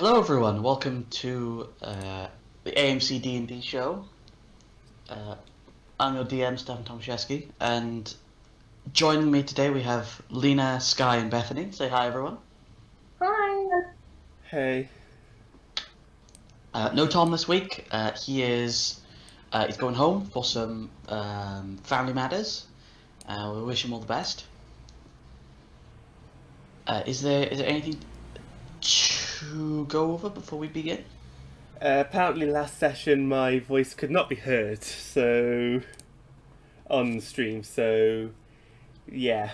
Hello, everyone. Welcome to the AMC D&D show. Uh, I'm your DM, Stefan Tomaszewski, and joining me today we have Lena, Sky, and Bethany. Say hi, everyone. Hi. Hey. No Tom this week. He's going home for some family matters. We wish him all the best. Is there anything to go over before we begin? Apparently, last session my voice could not be heard, so on the stream. So, yeah,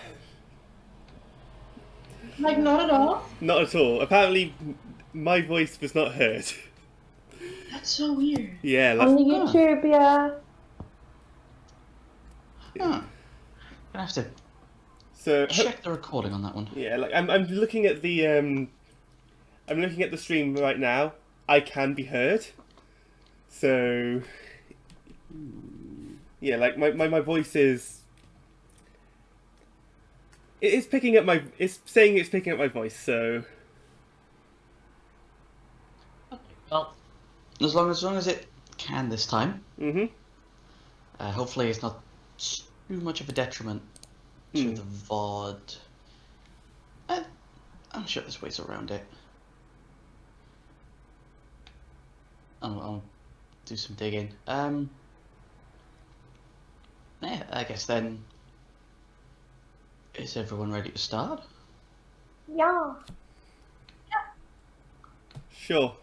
Like, not at all? not at all. Apparently, my voice was not heard. That's so weird. Yeah, On the Huh. YouTube, yeah. Huh. Gonna have to so check the recording on that one. yeah, like I'm looking at the I'm looking at the stream right now. I can be heard. So, yeah, like my voice is. It is picking up my. It's saying it's picking up my voice. So. Well, as long as it can this time. Mhm. Hopefully, it's not too much of a detriment to the VOD. I'm sure there's ways around it. I'll do some digging. Yeah, I guess then. Is everyone ready to start? Yeah. Sure.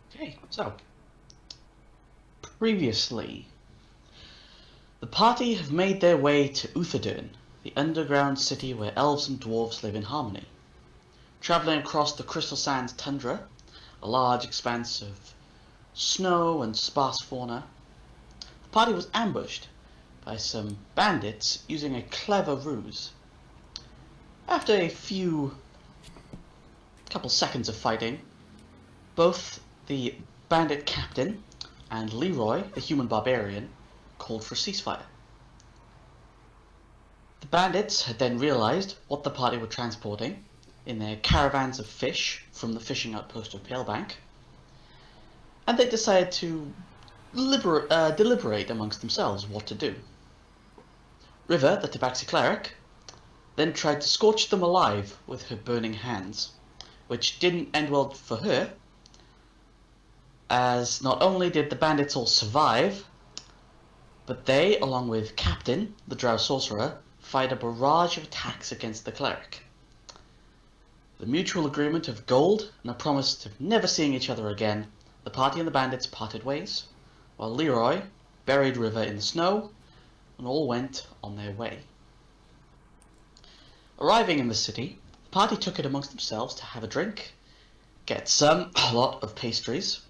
Okay, so. Previously, the party have made their way to Uthadurn, the underground city where elves and dwarves live in harmony. Travelling across the Crystal Sands tundra, a large expanse of snow and sparse fauna, the party was ambushed by some bandits using a clever ruse. After a couple seconds of fighting, both the bandit captain and Leroy, the human barbarian, called for ceasefire. The bandits had then realized what the party were transporting in their caravans of fish from the fishing outpost of Palebank, and they decided to deliberate amongst themselves what to do. River, the Tabaxi cleric, then tried to scorch them alive with her burning hands, which didn't end well for her, as not only did the bandits all survive, but they, along with Captain, the Drow sorcerer, fired a barrage of attacks against the cleric. The mutual agreement of gold and a promise of never seeing each other again, the party and the bandits parted ways, while Leroy buried River in the snow, and all went on their way. Arriving in the city, the party took it amongst themselves to have a drink, get a lot of pastries,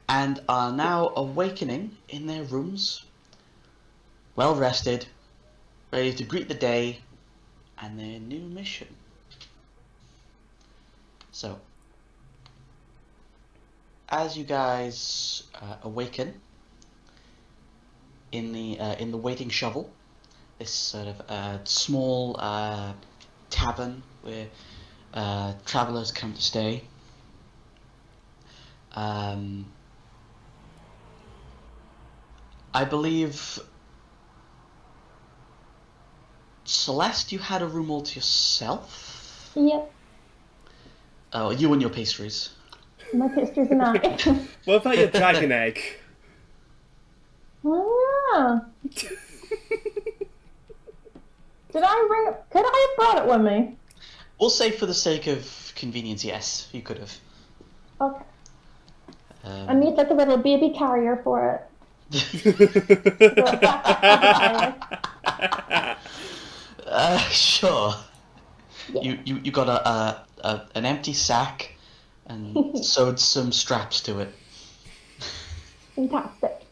and are now awakening in their rooms, well rested, ready to greet the day and their new mission. So, as you guys awaken in the waiting shovel, this sort of small tavern where travelers come to stay. I believe, Celeste, you had a room all to yourself? Yep. Oh, you and your pastries. My pastries and I. What about your dragon egg? Oh, yeah. Did I bring it? Could I have brought it with me? We'll say for the sake of convenience, yes, you could have. Okay. I made like a little baby carrier for it. Sure. Yeah. You got an empty sack and sewed some straps to it. Fantastic.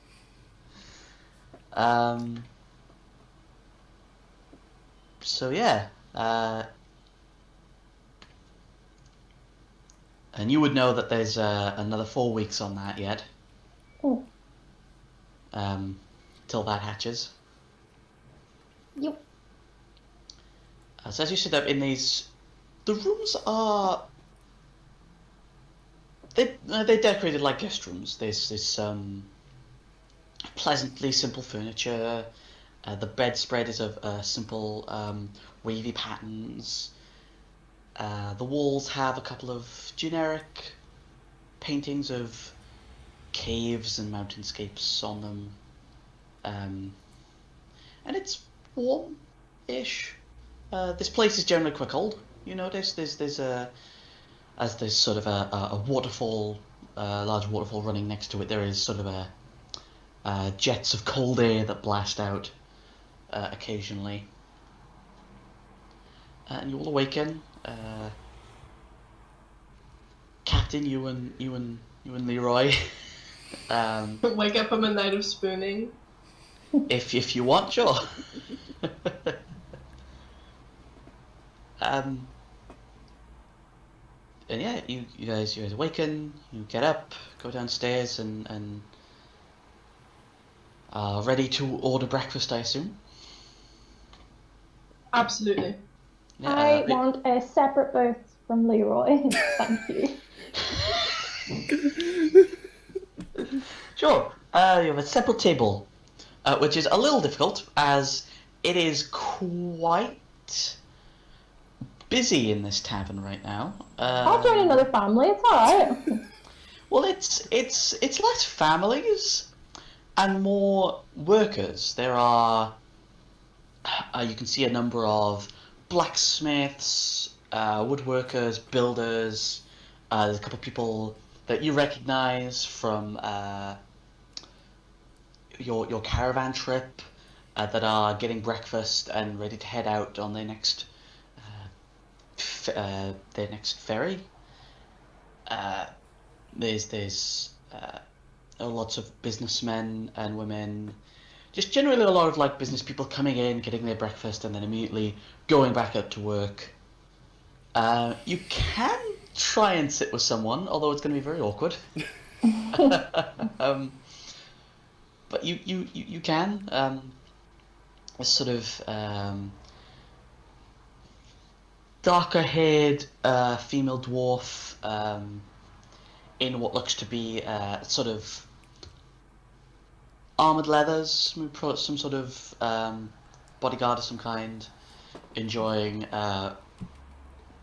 So yeah, and you would know that there's another 4 weeks on that yet. Oh. Till that hatches. Yep. So as you sit up in these, the rooms are They're decorated like guest rooms. There's this pleasantly simple furniture. The bedspread is of simple wavy patterns. The walls have a couple of generic paintings of caves and mountainscapes on them. And it's warm-ish. This place is generally quite cold. You notice there's sort of a waterfall, large waterfall running next to it. There is sort of jets of cold air that blast out occasionally. And you all awaken. Captain, you and Leroy. Wake up from a night of spooning. If you want, sure. And yeah, you guys awaken. You get up, go downstairs, and are ready to order breakfast, I assume. Absolutely. Yeah, I want a separate booth from Leroy. Thank you. Sure. You have a separate table, which is a little difficult as it is quite busy in this tavern right now. I'll join another family. It's alright. Well, it's less families and more workers. There are you can see a number of blacksmiths, woodworkers, builders. There's a couple of people that you recognize from your caravan trip that are getting breakfast and ready to head out on their next ferry. There's lots of businessmen and women, just generally a lot of like business people coming in, getting their breakfast, and then immediately going back up to work. You can try and sit with someone, although it's going to be very awkward. But you can. A sort of darker-haired female dwarf in what looks to be sort of armored leathers, some sort of bodyguard of some kind, enjoying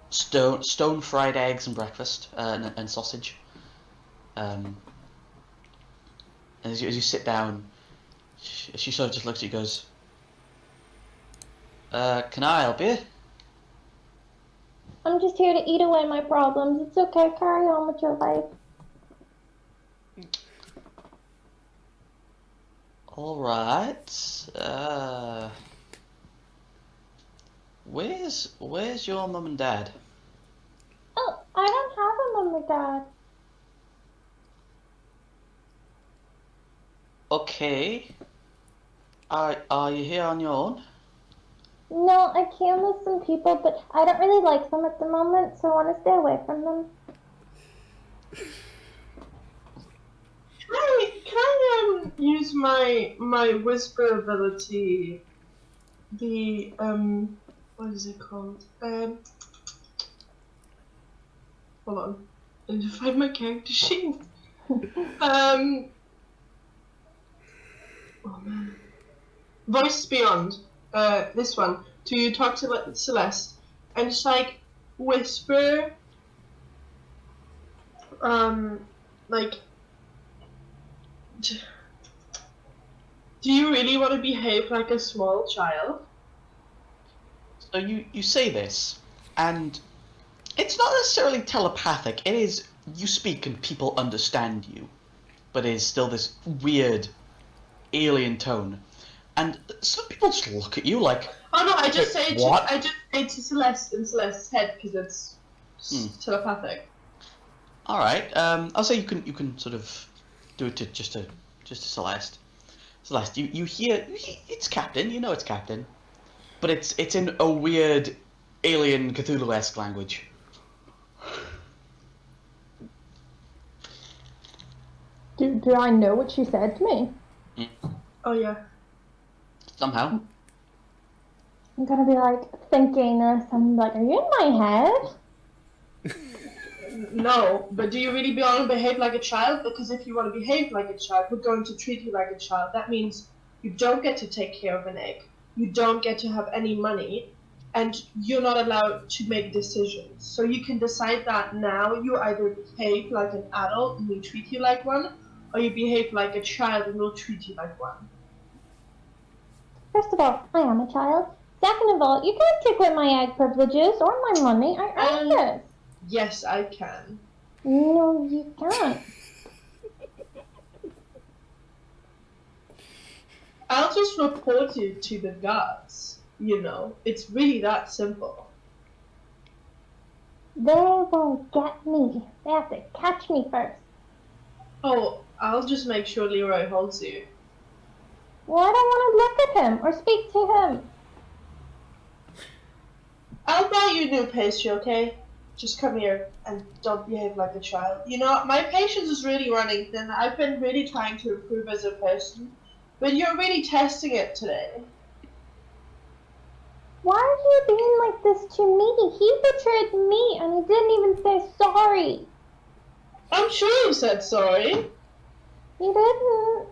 stone fried eggs and breakfast and sausage. And as you sit down, she sort of just looks at you and goes, can I help you? I'm just here to eat away my problems. It's okay. Carry on with your life. All right. Where's your mum and dad? Oh, I don't have a mom or dad. Okay. Are you here on your own? No, I came with some people, but I don't really like them at the moment, so I want to stay away from them. Can I use my whisper ability? The what is it called? Hold on. I need to find my character sheet. Oh man. Voice Beyond. This one. Do you talk to Celeste? And just like whisper. Like. Do you really want to behave like a small child? So you say this, and it's not necessarily telepathic. It is you speak and people understand you, but it is still this weird alien tone. And some people just look at you like, Oh no! I just say what? I just say to Celeste in Celeste's head because it's telepathic. All right. I'll say you can sort of do it to just to Celeste. Celeste, you hear it's Captain. You know it's Captain, but it's in a weird alien Cthulhu-esque language. Do I know what she said to me? Oh yeah. Somehow. I'm gonna be like thinking this. I'm like, are you in my head? No, but do you really want to behave like a child? Because if you want to behave like a child, we're going to treat you like a child. That means you don't get to take care of an egg. You don't get to have any money. And you're not allowed to make decisions. So you can decide that now. You either behave like an adult and we treat you like one, or you behave like a child and we'll treat you like one. First of all, I am a child. Second of all, you can't take away my egg privileges or my money. I earned this. Yes, I can. No, you can't. I'll just report you to the guards. You know, it's really that simple. They won't get me. They have to catch me first. Oh, I'll just make sure Leroy holds you. Well, I don't want to look at him or speak to him. I'll buy you new pastry, okay? Just come here and don't behave like a child. You know, my patience is really running thin. I've been really trying to improve as a person, but you're really testing it today. Why are you being like this to me? He betrayed me and he didn't even say sorry. I'm sure you said sorry. He didn't.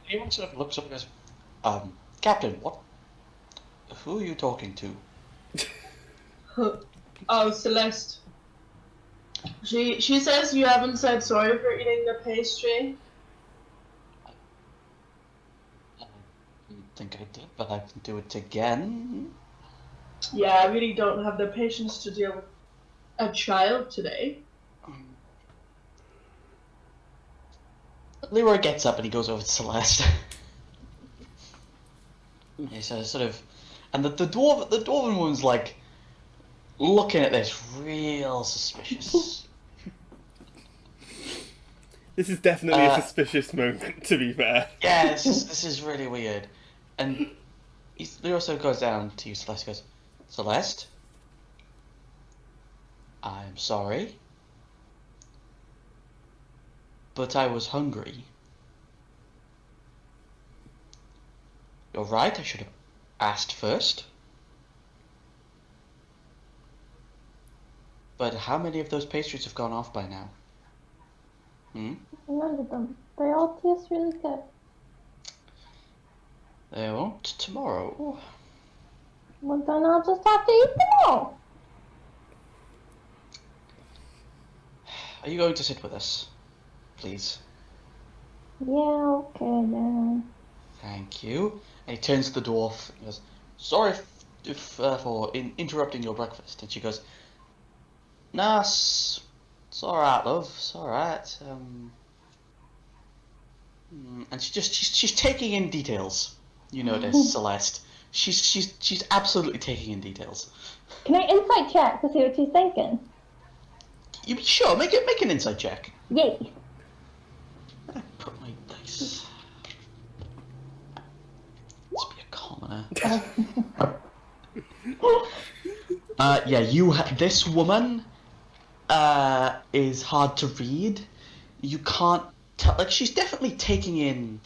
Anyone sort of looks up and goes, Captain, what? Who are you talking to? Oh, Celeste. She says you haven't said sorry for eating the pastry. I don't think I did, but I can do it again. Yeah, I really don't have the patience to deal with a child today. Leroy gets up and he goes over to Celeste. He says, sort of, and the dwarven woman's like looking at this real suspicious. This is definitely a suspicious moment, to be fair. Yeah, this is really weird. And Leroy also goes down to you, Celeste. Goes, Celeste, I'm sorry, but I was hungry. You're right, I should have asked first. But how many of those pastries have gone off by now? None of them. They all taste really good. They won't tomorrow. Well, then I'll just have to eat them all. Are you going to sit with us, please? Yeah, okay then. Thank you. And he turns to the dwarf and goes, sorry for interrupting your breakfast. And she goes, nah, it's alright, love, it's alright. And she's taking in details. You notice, Celeste. She's absolutely taking in details. Can I insight check to see what she's thinking? Sure, make an insight check. Yay. I put my dice. Let's be a commoner. Yeah, this woman is hard to read. You can't tell. Like, she's definitely taking in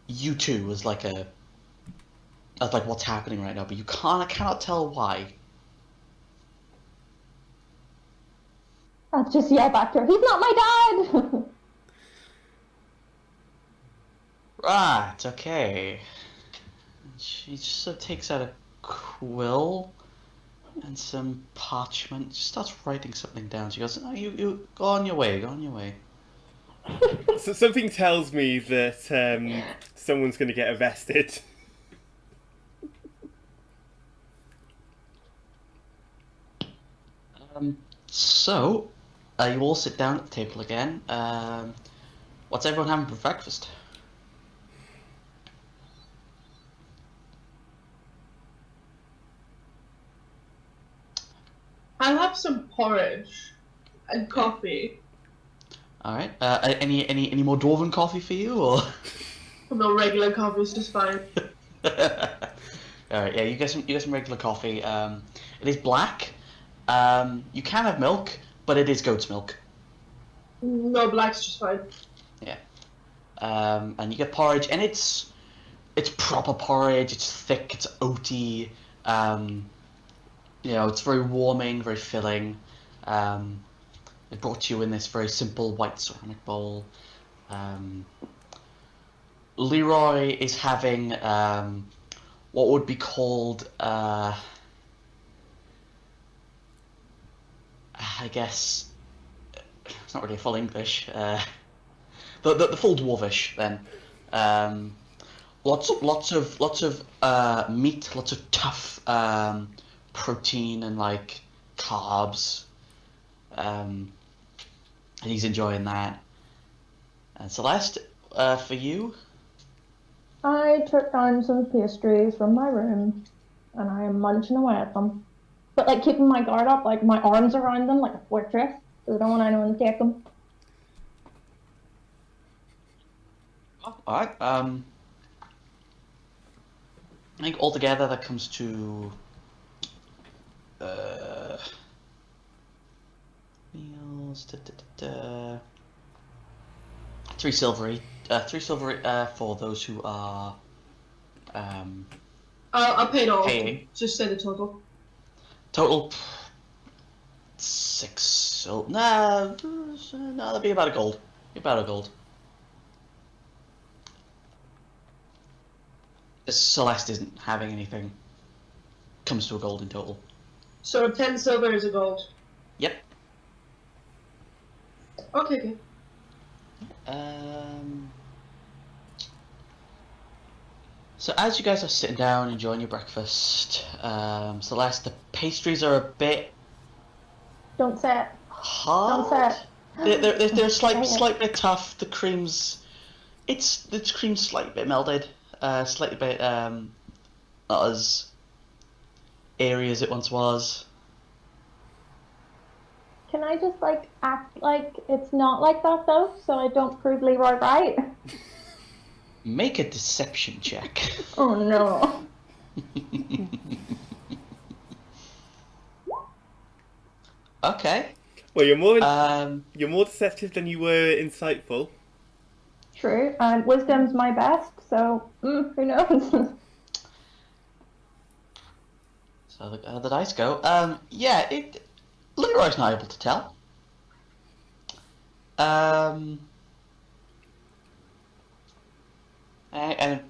you two as like what's happening right now, but I cannot tell why. I'll just yell back to her, he's not my dad! Right, okay. She just sort of takes out a quill and some parchment. She starts writing something down. She goes, "Oh, you go on your way. Go on your way." So something tells me that someone's going to get arrested. So, you all sit down at the table again. What's everyone having for breakfast? I'll have some porridge and coffee. All right. Any more dwarven coffee for you, or? No, regular coffee is just fine. All right. Yeah, you get some regular coffee. It is black. You can have milk, but it is goat's milk. No, black's just fine. Yeah. And you get porridge, and it's proper porridge. It's thick. It's oaty. it's very warming, very filling. It brought to you in this very simple white ceramic bowl. Leroy is having what would be called, I guess, it's not really full English. The full dwarvish then. Lots of meat, lots of tough protein and like carbs. And he's enjoying that. And Celeste, for you, I took down some pastries from my room, and I am munching away at them. But like keeping my guard up, like my arms around them like a fortress, so I don't want anyone to take them. all right. I think altogether that comes to meals. Three silvery. For those who are I'll pay it all. paying. Just say the total. Total 6 silver. Nah, no, that'd be about a gold. About a gold. Celeste isn't having anything. Comes to a gold in total. So 10 silver is a gold. Yep. Okay. So as you guys are sitting down enjoying your breakfast, Celeste, the pastries are a bit Don't say it. hard. Don't say it. They're slight bit tough. The cream's slightly bit melted, slightly bit not as airy as it once was. Can I just like act like it's not like that though, so I don't prove Leroy right? Make a deception check. Oh no. Okay. Well, you're more deceptive than you were insightful. True. And wisdom's my best, so who knows? So the dice go. Leroy's not able to tell. I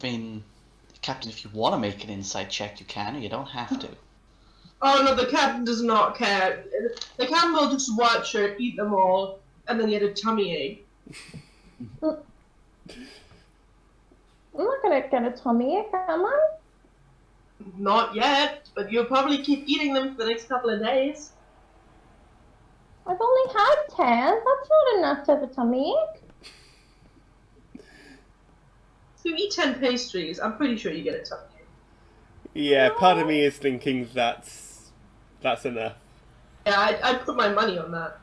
mean, Captain, if you want to make an insight check, you can. Or you don't have to. Oh no, the captain does not care. The captain will just watch her eat them all, and then get a tummy ache. I'm not gonna get a tummy ache, am I? Not yet, but you'll probably keep eating them for the next couple of days. I've only had 10. That's not enough to have a tummy ache. So you eat 10 pastries, I'm pretty sure you get a tummy ache. Yeah, part of me is thinking that's enough. Yeah, I'd put my money on that.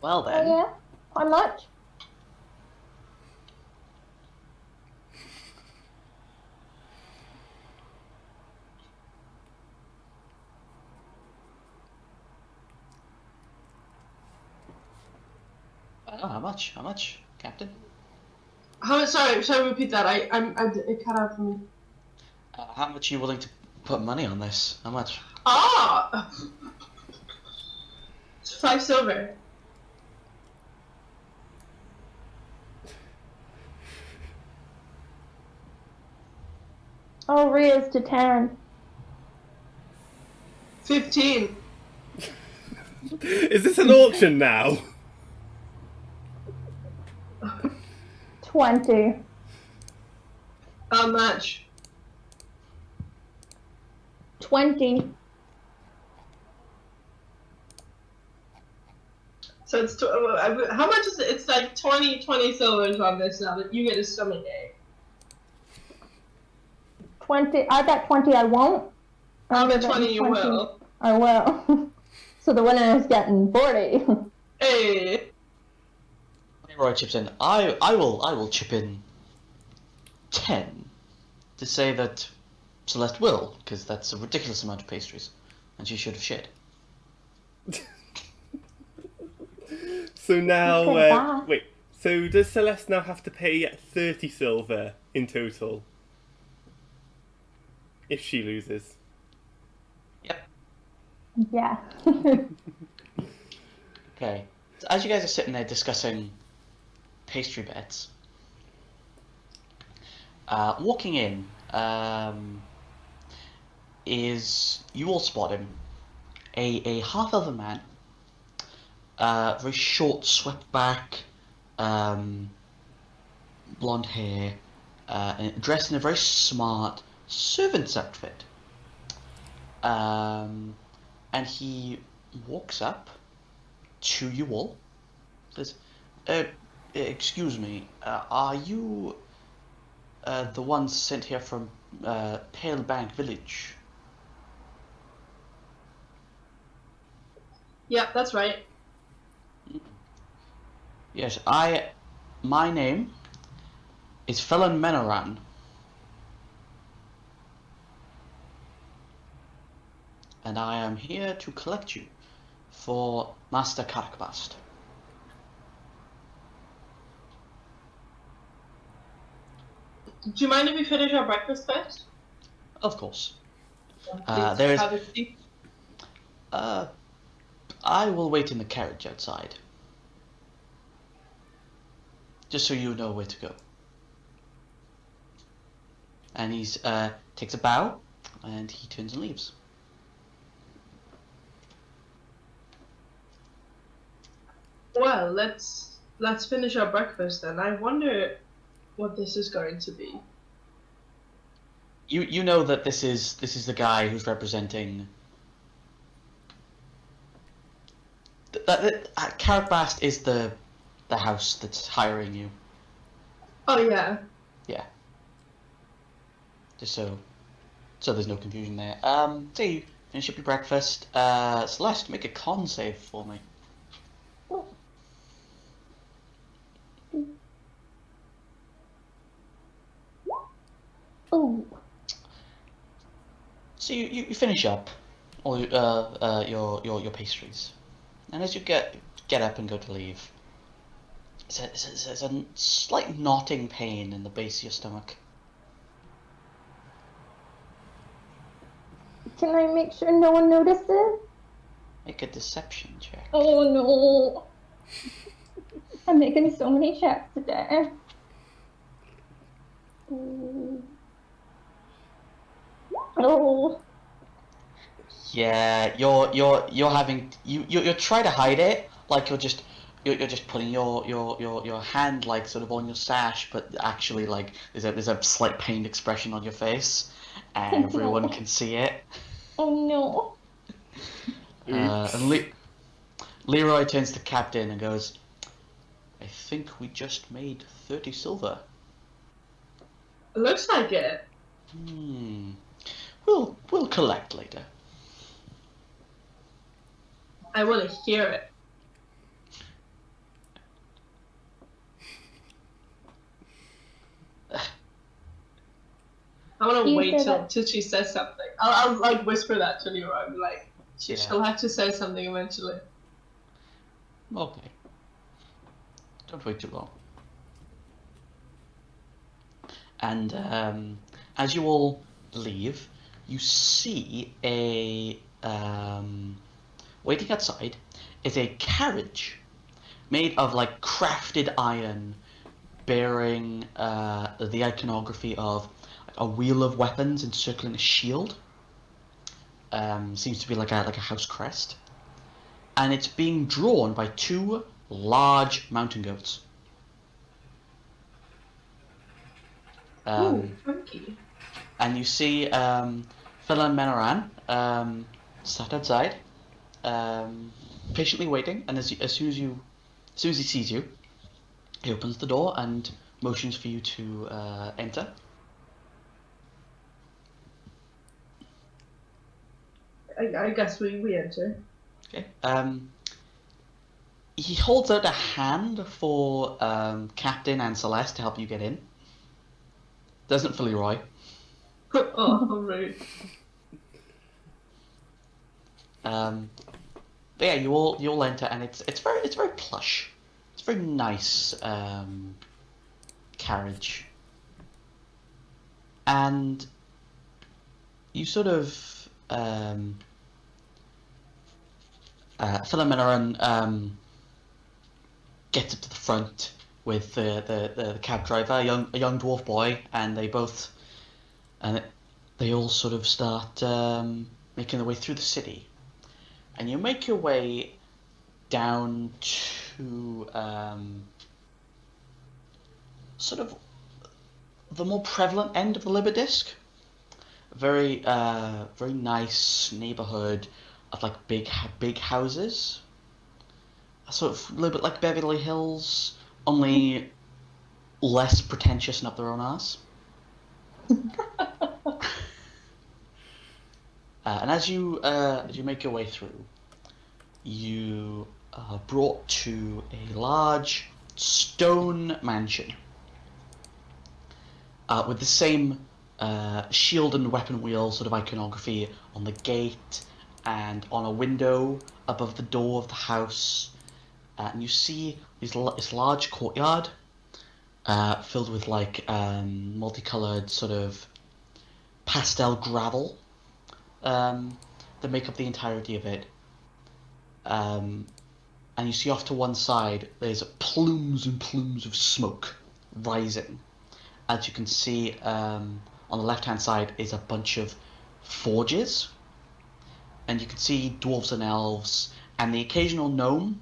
Well Oh then. yeah? How much? Oh, how much? How much, Captain? Sorry, repeat that. It cut out for me. How much are you willing to put money on this? How much? Ah! It's 5 silver. Oh, raise to 10. 15. Is this an auction now? 20. How much? 20. So it's how much is it? It's like 20 silvers on this now that you get a stomach ache. 20. I bet 20 I won't. How bet much 20 you will? I will. So the winner is getting 40. Hey. Leroy chips in. I will chip in 10 to say that Celeste will, because that's a ridiculous amount of pastries, and she should have shared. So now, Let's get that. wait. So does Celeste now have to pay 30 silver in total if she loses? Yeah. Okay. So as you guys are sitting there discussing pastry bets, walking in is, you all spot him, a half-elven man, very short, swept back, blonde hair, and dressed in a very smart servant's outfit. And he walks up to you all, says, excuse me, are you the ones sent here from Pale Bank Village? Yeah, that's right. Yes, my name is Felon Menoran, and I am here to collect you for Master Karkbast. Do you mind if we finish our breakfast first? Of course. Please There is. have a seat. I will wait in the carriage outside, just so you know where to go. And he's takes a bow, and he turns and leaves. Well, let's finish our breakfast then. I wonder what this is going to be. You know that this is the guy who's representing. Karkbast is the house that's hiring you. Oh yeah. Yeah. Just so there's no confusion there. So you finish up your breakfast. Celeste, make a con save for me. Oh. So you finish up all your pastries, and as you get up and go to leave, there's a slight knotting pain in the base of your stomach. Can I make sure no one notices? Make a deception check. Oh no. I'm making so many checks today. Oh. Yeah, you're having you're trying to hide it, like you're just putting your hand like sort of on your sash, but actually like there's a slight pained expression on your face, and everyone can see it. Oh no. Oops. And Leroy turns to Captain and goes, "I think we just made 30 silver. It looks like it. We'll collect later." I want to hear it. I want to You wait said till, that- till she says something. I'll like whisper that to Leroy. Like she'll have to say something eventually. Okay. Don't wait too long. And as you all leave, you see a waiting outside is a carriage made of like crafted iron, bearing the iconography of a wheel of weapons encircling a shield. Seems to be like a house crest, and it's being drawn by two large mountain goats. Ooh, funky. And you see Phil and Menoran sat outside, patiently waiting. And as soon as he sees you, he opens the door and motions for you to enter. I guess we enter. Okay. He holds out a hand for Captain and Celeste to help you get in. Doesn't for Leroy. Oh, how rude. But yeah, you all enter, and it's very plush. It's a very nice carriage, and you sort of Philomena gets up to the front with the cab driver, a young dwarf boy, and they all sort of start making their way through the city, and you make your way down to sort of the more prevalent end of the Liberdisc. Very very nice neighborhood of like big houses, sort of a little bit like Beverly Hills, only less pretentious and up their own arse. And as you make your way through, you are brought to a large stone mansion with the same shield and weapon wheel sort of iconography on the gate and on a window above the door of the house. And you see this large courtyard filled with like multicolored sort of pastel gravel that make up the entirety of it. And you see off to one side there's plumes and plumes of smoke rising. As you can see, on the left-hand side is a bunch of forges, and you can see dwarves and elves and the occasional gnome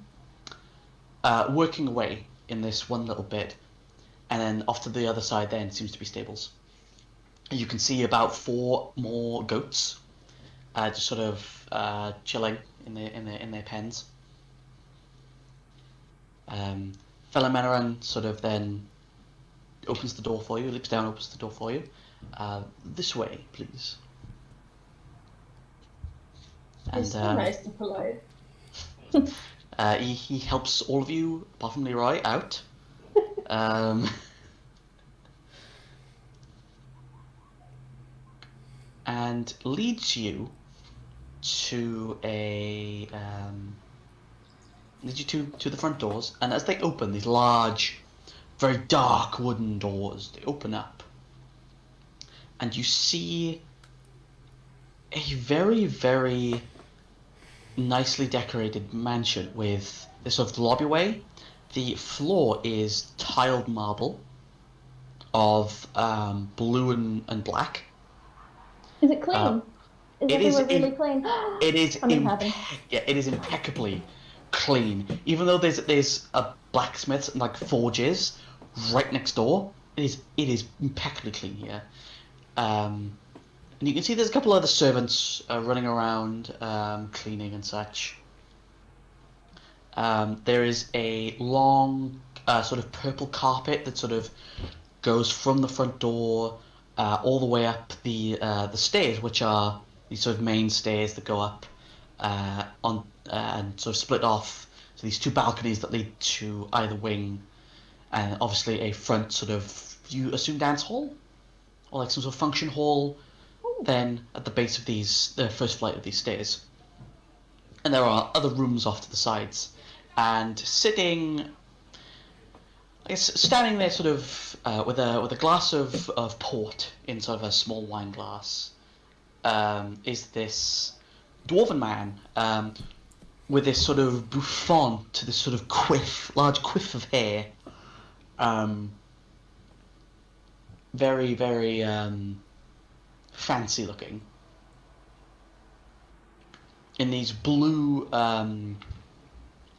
working away in this one little bit, and then off to the other side then seems to be stables. And you can see about 4 more goats just sort of chilling in their pens. Philomena sort of then opens the door for you, leaps down, opens the door for you. This way, please. And It's so nice to polite. he helps all of you, apart from Leroy, out. And leads you to to the front doors. And as they open, these large, very dark wooden doors, they open up, and you see a very, very nicely decorated mansion with this sort of lobbyway. The floor is tiled marble of blue and black. Is it clean? Is it is everywhere really clean? It is I'm in heaven. it is impeccably clean. Even though there's a blacksmith and like forges right next door, it is impeccably clean here. And you can see there's a couple other servants running around cleaning and such. There is a long sort of purple carpet that sort of goes from the front door all the way up the stairs, which are these sort of main stairs that go up on and sort of split off. So these 2 balconies that lead to either wing, and obviously a front sort of, you assume, dance hall or like some sort of function hall. Then at the base of the first flight of these stairs, and there are other rooms off to the sides, and sitting, I guess, standing there sort of with a glass of port in sort of a small wine glass, is this dwarven man with this sort of bouffant to this sort of large quiff of hair, very, very fancy looking, in these blue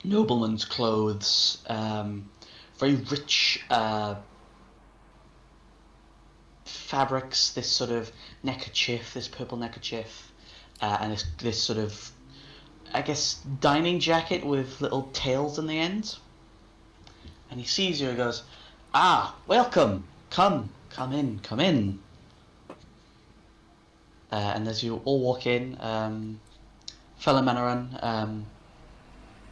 nobleman's clothes, very rich fabrics, this sort of neckerchief, this purple neckerchief, and this sort of, I guess, dining jacket with little tails in the end. And he sees you and goes, "Ah, welcome, come in." And as you all walk in, Philomena,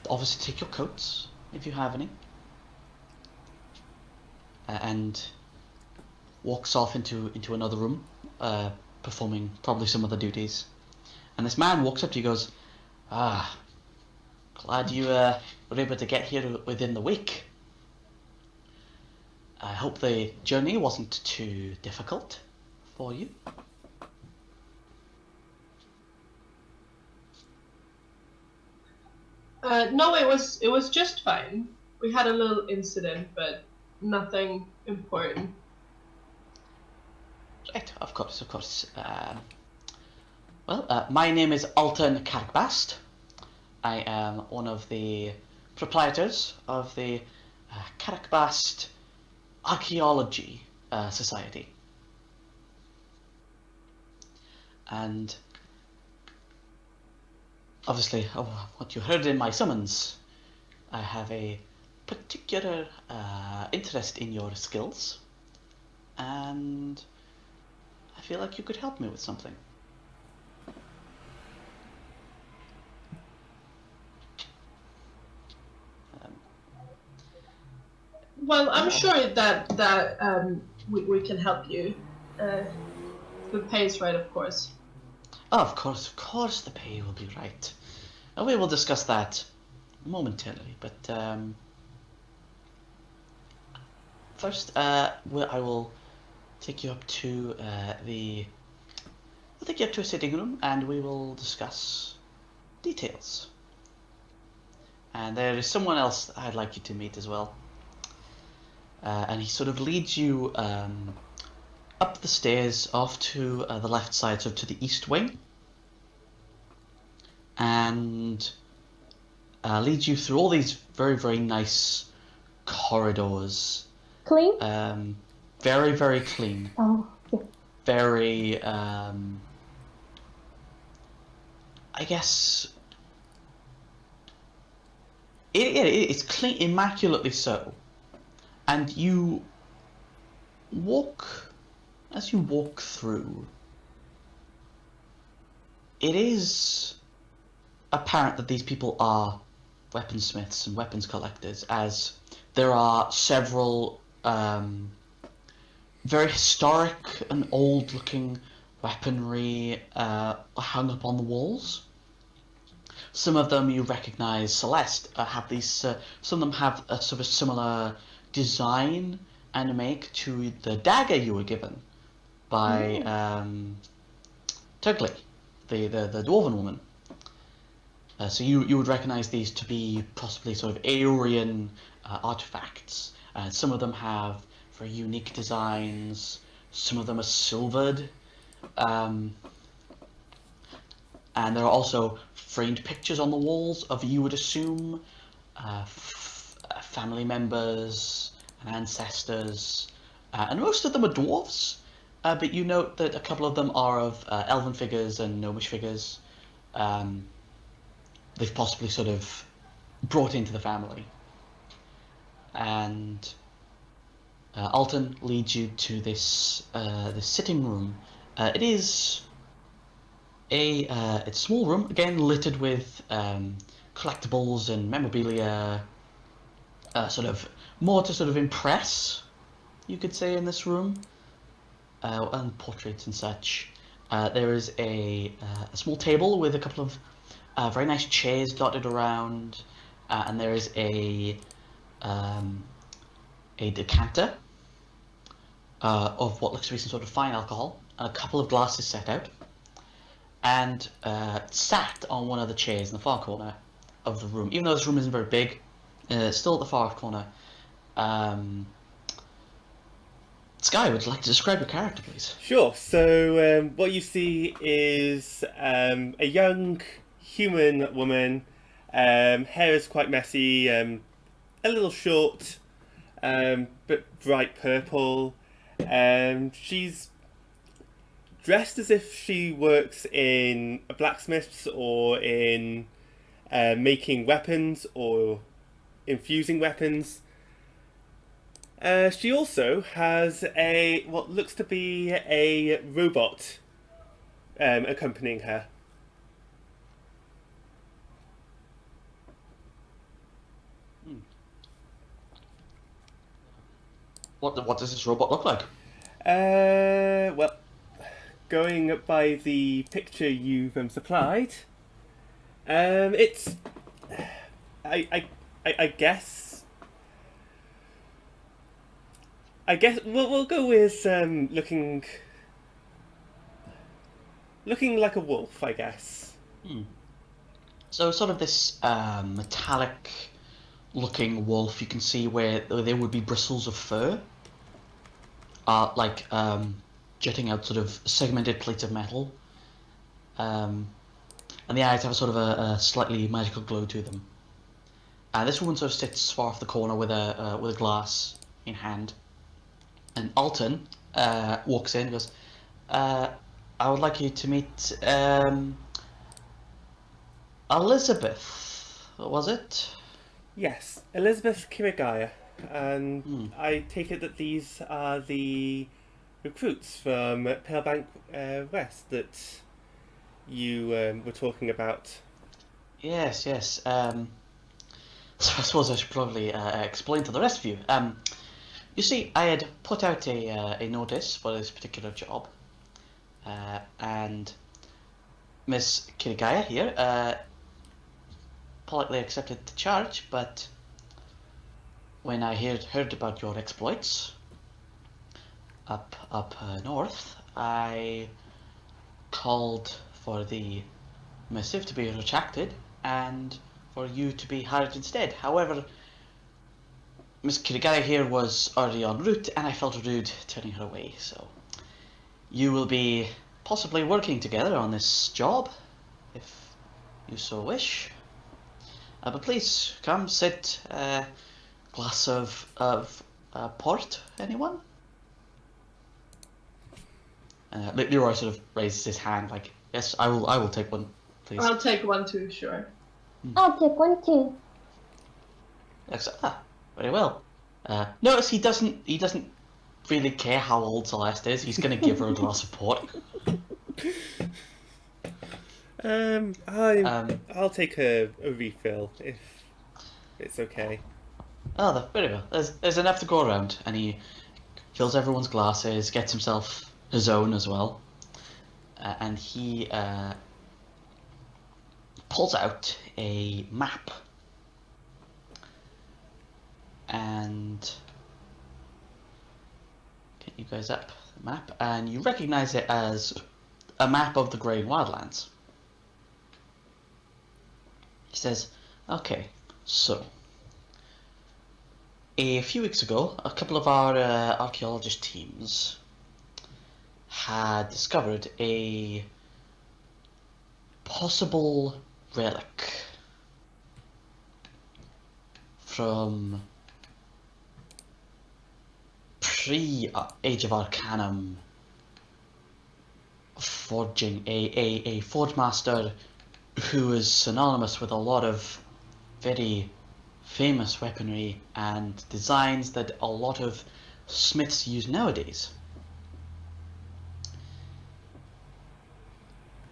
obviously take your coats if you have any, and walks off into another room, performing probably some other duties. And this man walks up to you and goes, "Ah, glad you were able to get here within the week. I hope the journey wasn't too difficult for you." No, it was just fine. We had a little incident, but nothing important. Right, of course, of course. My name is Alton Karkbast. I am one of the proprietors of the Karkbast Archaeology Society. And obviously, what you heard in my summons, I have a particular interest in your skills, and I feel like you could help me with something. Well, I'm sure that we can help you. The pay is right, of course. Of course, the pay will be right. And we will discuss that momentarily, but first, I will take you up to I'll take you up to a sitting room, and we will discuss details. And there is someone else I'd like you to meet as well. And he sort of leads you up the stairs off to the left side, so to the east wing, and leads you through all these very, very nice corridors. Clean? Very, very clean. Oh, yeah. Very, I guess, it's clean, immaculately so. And as you walk through, it is apparent that these people are weaponsmiths and weapons collectors, as there are several very historic and old-looking weaponry hung up on the walls. Some of them you recognize, Celeste, have these. Some of them have a sort of similar design and make to the dagger you were given by Tugly, the dwarven woman. So you would recognize these to be possibly sort of Aryan artifacts. Some of them have very unique designs. Some of them are silvered. And there are also framed pictures on the walls of, you would assume, family members and ancestors. And most of them are dwarves, but you note that a couple of them are of elven figures and gnomish figures. They've possibly sort of brought into the family. And Alton leads you to this sitting room. It is it's a small room, again littered with collectibles and memorabilia, sort of more to sort of impress, you could say, in this room, and portraits and such. There is a small table with a couple of very nice chairs dotted around, and there is a decanter of what looks to be some sort of fine alcohol, and a couple of glasses set out. And sat on one of the chairs in the far corner of the room, even though this room isn't very big, still at the far corner. Sky, would you like to describe your character, please? Sure. So what you see is a young human woman. Hair is quite messy, a little short, but bright purple. She's dressed as if she works in a blacksmith's or in making weapons or infusing weapons. She also has what looks to be a robot accompanying her. What does this robot look like? Well, going by the picture you've supplied, it's I guess we'll go with looking like a wolf, I guess. So sort of this metallic-looking wolf. You can see where there would be bristles of fur, like jutting out sort of segmented plates of metal, and the eyes have a sort of a slightly magical glow to them. This woman sort of sits far off the corner with a glass in hand, and Alton walks in and goes, I would like you to meet Elizabeth, was it? Yes, Elizabeth Kirigaya. And Hmm. I take it that these are the recruits from Palebank West that you were talking about. Yes, yes. So I suppose I should probably explain to the rest of you. You see, I had put out a notice for this particular job, and Miss Kirigaya here politely accepted the charge, but when I heard about your exploits up north, I called for the missive to be retracted and for you to be hired instead. However, Miss Kirigaya here was already en route, and I felt rude turning her away. So you will be possibly working together on this job, if you so wish. But please come sit. Glass of port, anyone? Leroy sort of raises his hand, like, yes, I will take one, please. I'll take one too, sure. I'll take one too. Very well. Notice he doesn't really care how old Celeste is. He's gonna give her a glass of port. I'll take a refill if it's okay. Oh, very well. There's enough to go around, and he fills everyone's glasses, gets himself his own as well, and he pulls out a map, and get you guys up the map, and you recognize it as a map of the Grey Wildlands. He says, okay, so a few weeks ago, a couple of our archaeologist teams had discovered a possible relic from pre-Age of Arcanum forging, a forge master who is synonymous with a lot of very famous weaponry and designs that a lot of smiths use nowadays.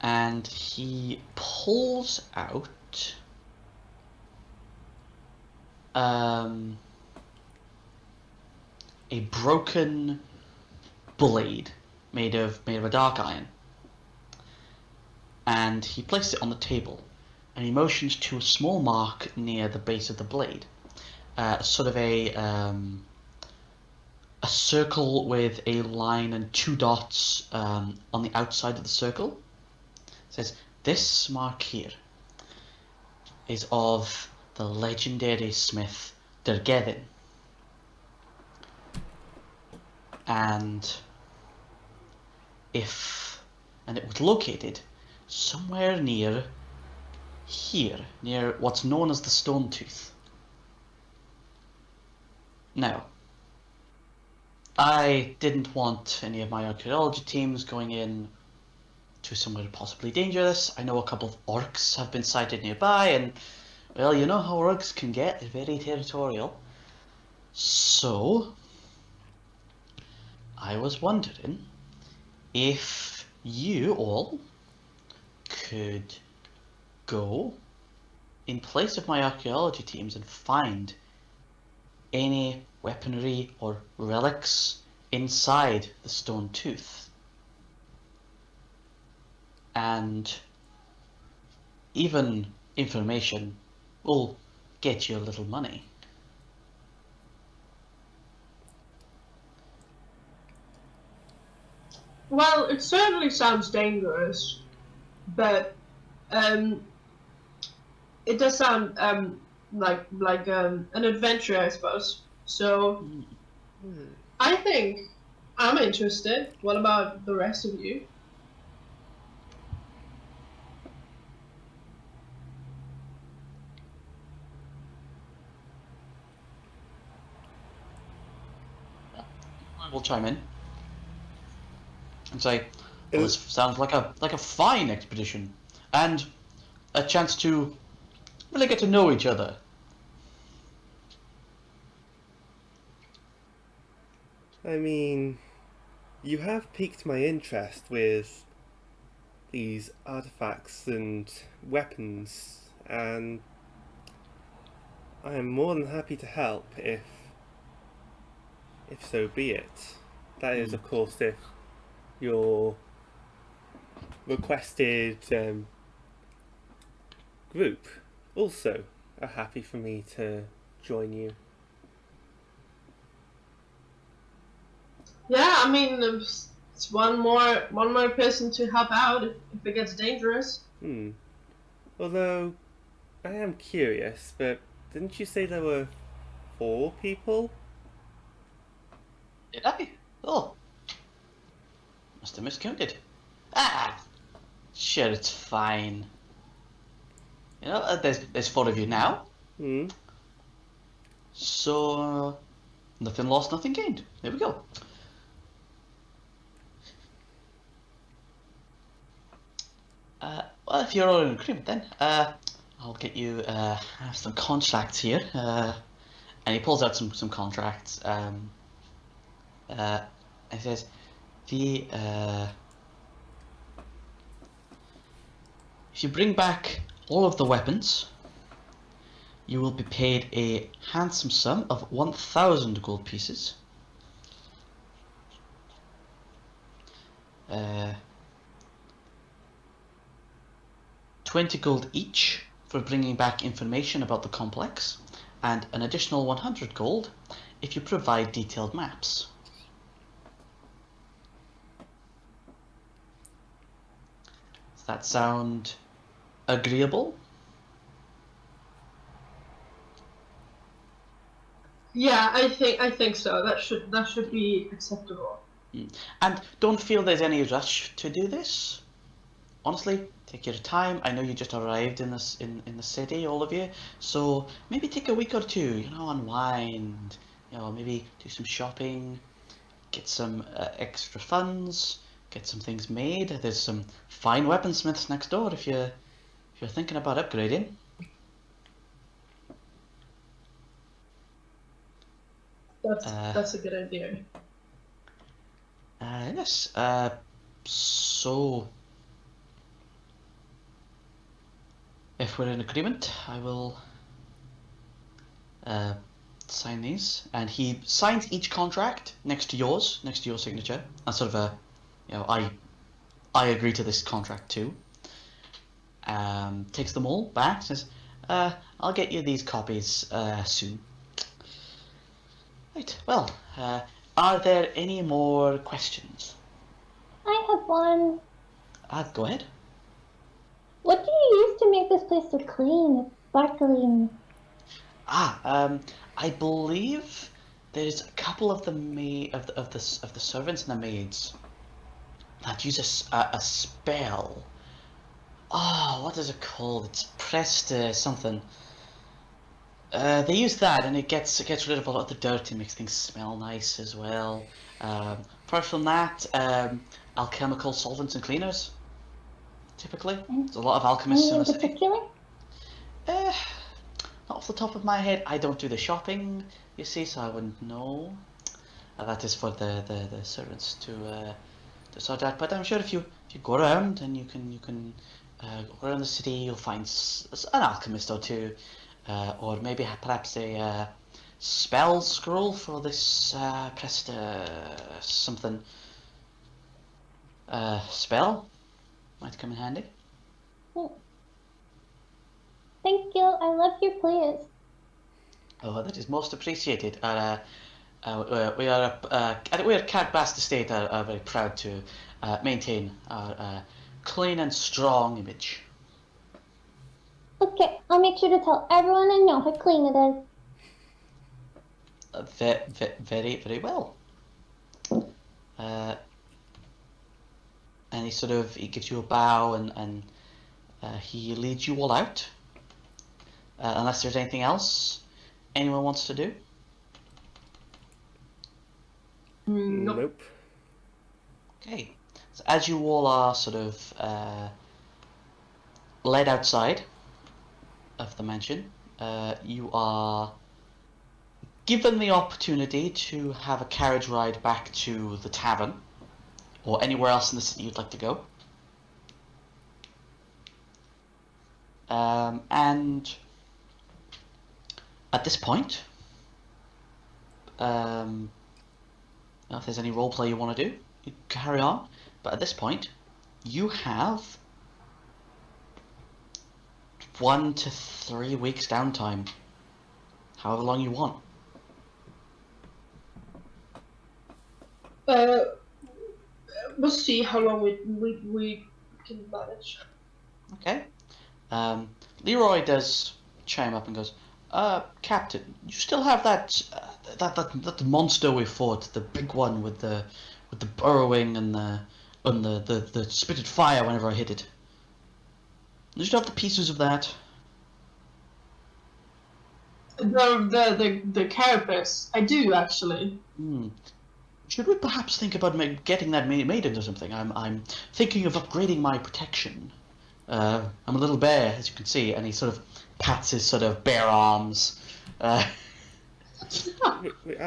And he pulls out a broken blade made of a dark iron, and he places it on the table, and he motions to a small mark near the base of the blade, sort of a circle with a line and two dots on the outside of the circle. It says, this mark here is of the legendary smith Dergedin, and it was located somewhere near here, near what's known as the Stone Tooth. Now, I didn't want any of my archaeology teams going in to somewhere possibly dangerous. I know a couple of orcs have been sighted nearby, and, well, you know how orcs can get. They're very territorial. So, I was wondering if you all could go in place of my archaeology teams and find any weaponry or relics inside the Stone Tooth, and even information will get you a little money. Well, it certainly sounds dangerous, but it does sound like an adventure, I suppose. So I think I'm interested. What about the rest of you? I will chime in and say, well, Uh, this sounds like a fine expedition, and a chance to really get to know each other. I mean, you have piqued my interest with these artifacts and weapons, and I am more than happy to help if so be it. That is, of course, if your requested group also are happy for me to join you. Yeah, I mean, it's one more person to help out if it gets dangerous. Although, I am curious, but didn't you say there were 4 people? Did I? Oh, must have miscounted. Ah, sure, it's fine. You know, there's 4 of you now, Hmm. so nothing lost, nothing gained. There we go. Well, if you're all in agreement, then I'll get you some contracts here. And he pulls out some contracts. And says the if you bring back all of the weapons, you will be paid a handsome sum of 1,000 gold pieces. 20 gold each for bringing back information about the complex, and an additional 100 gold if you provide detailed maps. Does that sound agreeable? Yeah, I think so. That should be acceptable. And don't feel there's any rush to do this. Honestly, take your time. I know you just arrived in this in the city, all of you. So maybe take a week or two, unwind. Maybe do some shopping, get some extra funds, get some things made. There's some fine weaponsmiths next door if you're thinking about upgrading. That's Uh, that's a good idea. yes. So if we're in agreement, I will uh, sign these, and he signs each contract next to yours, next to your signature, and sort of I agree to this contract too. Takes them all back, says, I'll get you these copies soon. Right. Well, are there any more questions? I have one. Go ahead. What do you use to make this place so clean? It's sparkling. I believe there's a couple of the of the servants and the maids that use a spell. Oh, what is it called? It's pressed something. They use that, and it gets rid of a lot of the dirt and makes things smell nice as well. Apart from that, alchemical solvents and cleaners. Typically, there's a lot of alchemists Any in the in city. particular? Uh, Not off the top of my head, I don't do the shopping. You see, so I wouldn't know. That is for the servants to sort out. But I'm sure if you go around and you can go around the city, you'll find an alchemist or two, or maybe perhaps a spell scroll for this pressed something spell might come in handy. Thank you. I love your place. Oh, that is most appreciated. We are Cat Bast Estate are very proud to maintain our clean and strong image. Okay, I'll make sure to tell everyone I know how clean it is. Very, very well. And he gives you a bow and he leads you all out. Unless there's anything else anyone wants to do. Nope. Nope. Okay. So as you all are led outside of the mansion, you are given the opportunity to have a carriage ride back to the tavern or anywhere else in the city you'd like to go. And at this point, if there's any roleplay you want to do, you carry on. But at this point, you have 1 to 3 weeks downtime, however long you want. We'll see how long we can manage. Okay. Leroy does chime up and goes, Captain, you still have that monster we fought, the big one with the burrowing and the spitted fire whenever I hit it. You still have the pieces of that. The carapace. I do actually. Should we perhaps think about getting that made into something? I'm thinking of upgrading my protection. I'm a little bear, as you can see, and he sort of pats his sort of bare arms. Are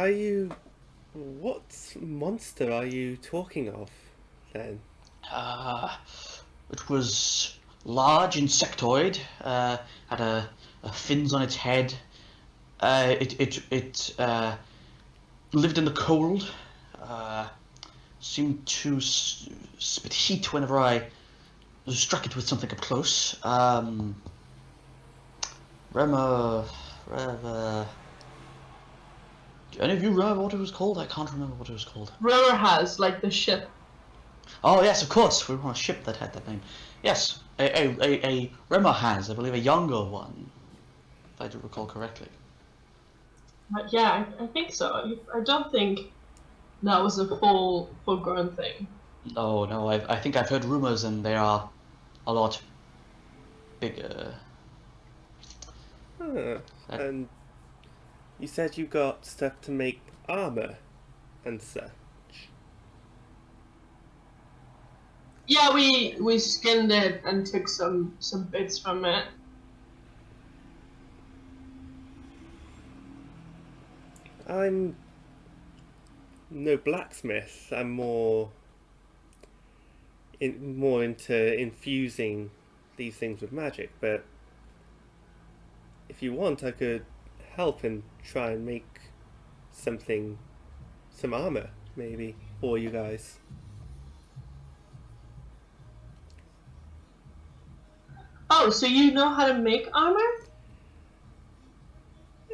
you... What monster are you talking of, then? It was large, insectoid, had a fins on its head. It lived in the cold. Seemed to spit heat whenever I struck it with something up close. Rema... Do any of you remember what it was called? I can't remember what it was called. Rower has like the ship. Oh yes, of course. We were on a ship that had that name. Yes, a Rema has, I believe, a younger one, if I do recall correctly. Yeah, I think so. I don't think that was a full-grown thing. Oh no, I think I've heard rumors, and they are a lot bigger. Huh. And you said you got stuff to make armor and such. Yeah, we skinned it and took some bits from it. I'm no blacksmith. I'm more into infusing these things with magic. But if you want, I could help and try and make some armor, maybe, for you guys. Oh, so you know how to make armor?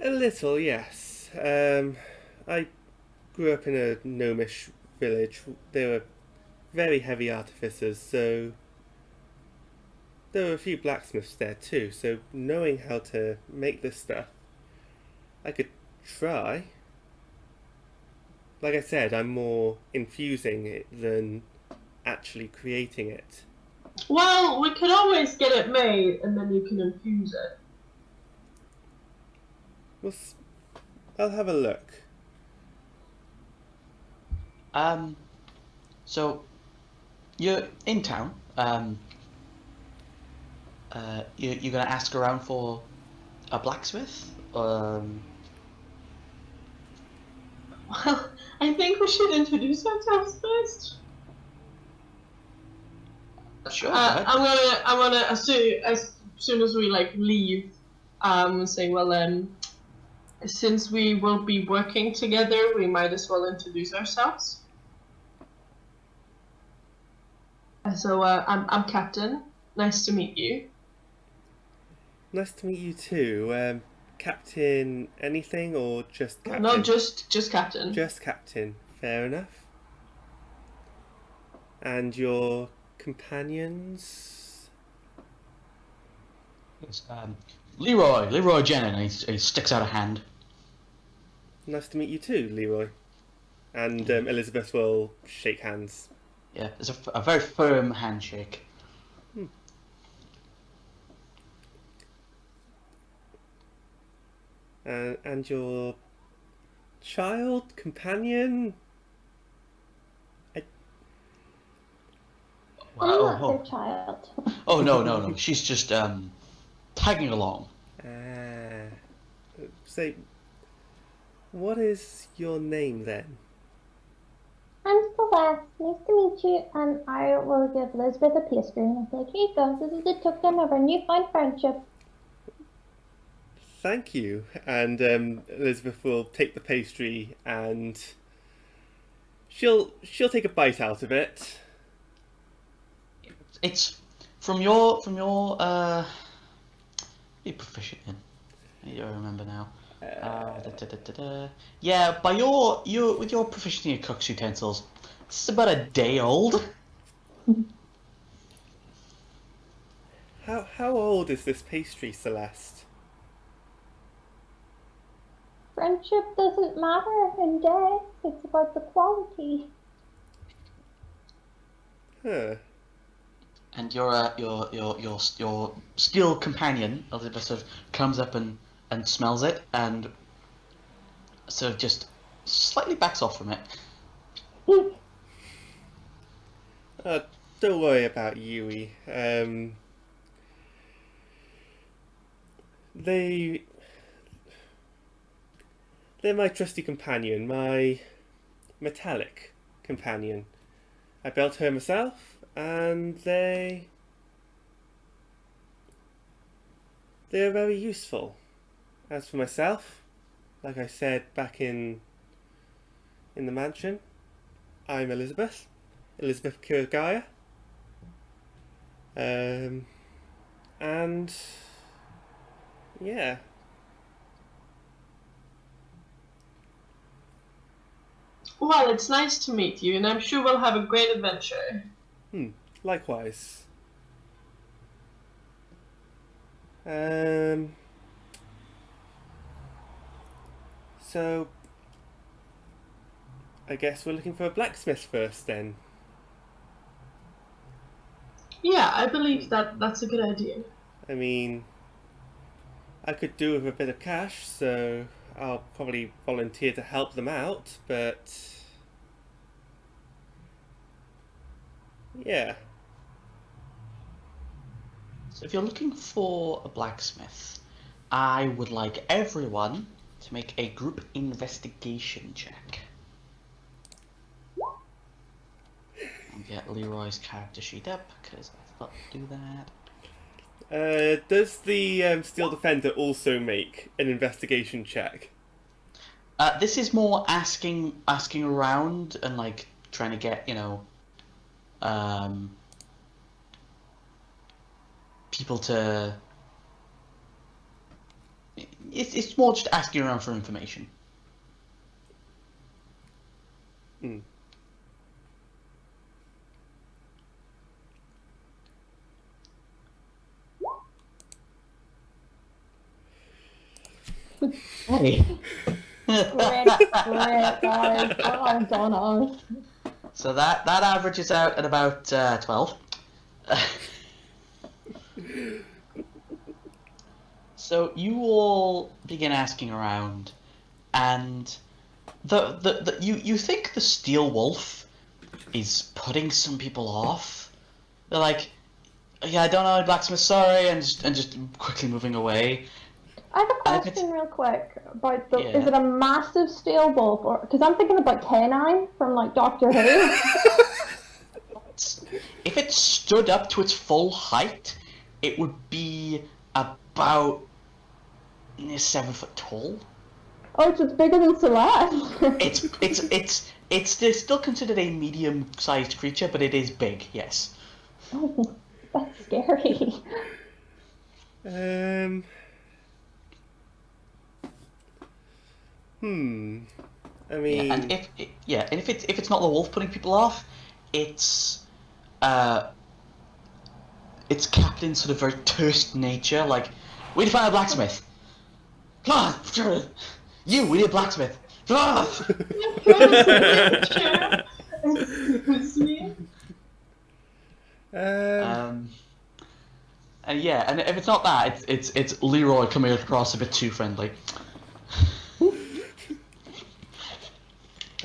A little, yes. I grew up in a gnomish village. They were very heavy artificers, so there were a few blacksmiths there too. So knowing how to make this stuff, I could try. Like I said, I'm more infusing it than actually creating it. Well, we could always get it made, and then you can infuse it. Well, I'll have a look. So you're in town. You're gonna ask around for a blacksmith. Well, I think we should introduce ourselves first. Sure. Go ahead. I'm gonna as soon as we like leave, say, well, since we will be working together, we might as well introduce ourselves. So I'm Captain. Nice to meet you. Nice to meet you too. Captain anything or just Captain? No, just Captain. Just Captain. Fair enough. And your companions? goes, Leroy Jenin, and he sticks out a hand. Nice to meet you too, Leroy. And Elizabeth will shake hands. Yeah, it's a very firm handshake. And your child, companion? I'm not their child. Oh no. She's just tagging along. So, what is your name then? I'm Celeste. Nice to meet you. And I will give Elizabeth a pastry and I'll say, here you go. This is the token of our newfound friendship. Thank you. And Elizabeth will take the pastry and she'll take a bite out of it. It's from your you're proficient in. I don't remember now. Yeah, by with your proficiency in cook's utensils, this is about a day old. How old is this pastry, Celeste? Friendship doesn't matter in day. It's about the quality. Huh. And your steel companion Elizabeth sort of comes up and smells it and sort of just slightly backs off from it. Don't worry about Yui. They're my trusty companion, my metallic companion. I built her myself, and they're very useful. As for myself, like I said back in the mansion, I'm Elizabeth Kirgaya. And yeah. Well, it's nice to meet you, and I'm sure we'll have a great adventure. Likewise. So I guess we're looking for a blacksmith first then. Yeah, I believe that's a good idea. I mean, I could do with a bit of cash, so I'll probably volunteer to help them out, but yeah. So if you're looking for a blacksmith, I would like everyone to make a group investigation check. I'll get Leroy's character sheet up because I forgot to do that. Does the Steel Defender also make an investigation check? This is more asking around and like trying to get people to. It's more just asking around for information. Hey. Great, guys. Well done, us. So that averages out at about 12. So you all begin asking around, and you think the Steel Wolf is putting some people off. They're like, yeah, I don't know, blacksmith, sorry, and just quickly moving away. I have a question real quick about the. Yeah. Is it a massive steel wolf, or because I'm thinking about Canine from like Doctor Who? If it stood up to its full height, it would be about 7 foot tall. Oh, so it's bigger than Celeste. It's still considered a medium-sized creature, but it is big. Yes. Oh, that's scary. I mean, Yeah, and if it's not the wolf putting people off, it's its captain's sort of very terse nature, like, we need to find a blacksmith. Come on, you, we need a blacksmith. Excuse me. And yeah, and if it's not that, it's Leroy coming across a bit too friendly.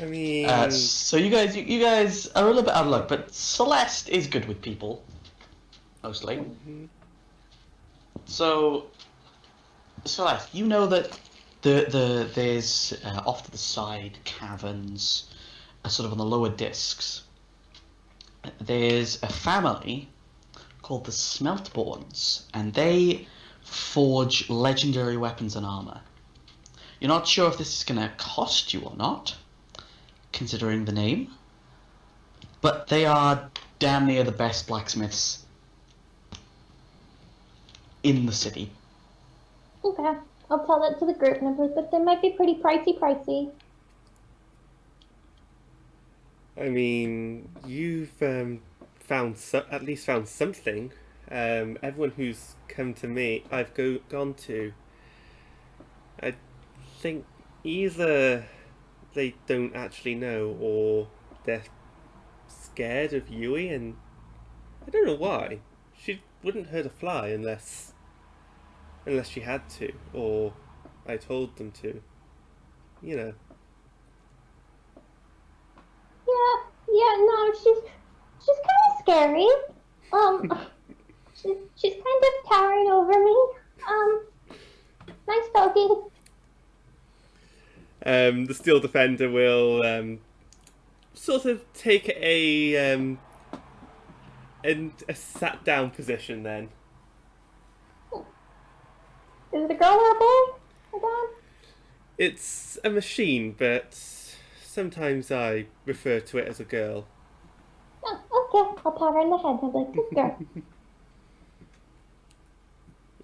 I mean, So you guys are a little bit out of luck, but Celeste is good with people, mostly. So, Celeste, you know that there's off to the side caverns, sort of on the lower discs. There's a family called the Smeltborns, and they forge legendary weapons and armor. You're not sure if this is going to cost you or not, considering the name, but they are damn near the best blacksmiths in the city. Okay, I'll tell that to the group members, but they might be pretty pricey. I mean, you've at least found something. Everyone who's come to me, I've gone to. I think either they don't actually know, or they're scared of Yui, and I don't know why. She wouldn't hurt a fly unless she had to, or I told them to. You know. Yeah, no, she's kind of scary. She's kind of towering over me. Nice talking. The Steel Defender will sort of take a sat down position then. Is it a girl or a boy? Again? It's a machine, but sometimes I refer to it as a girl. Oh, okay. I'll pat her in the head. I'll be like, good girl.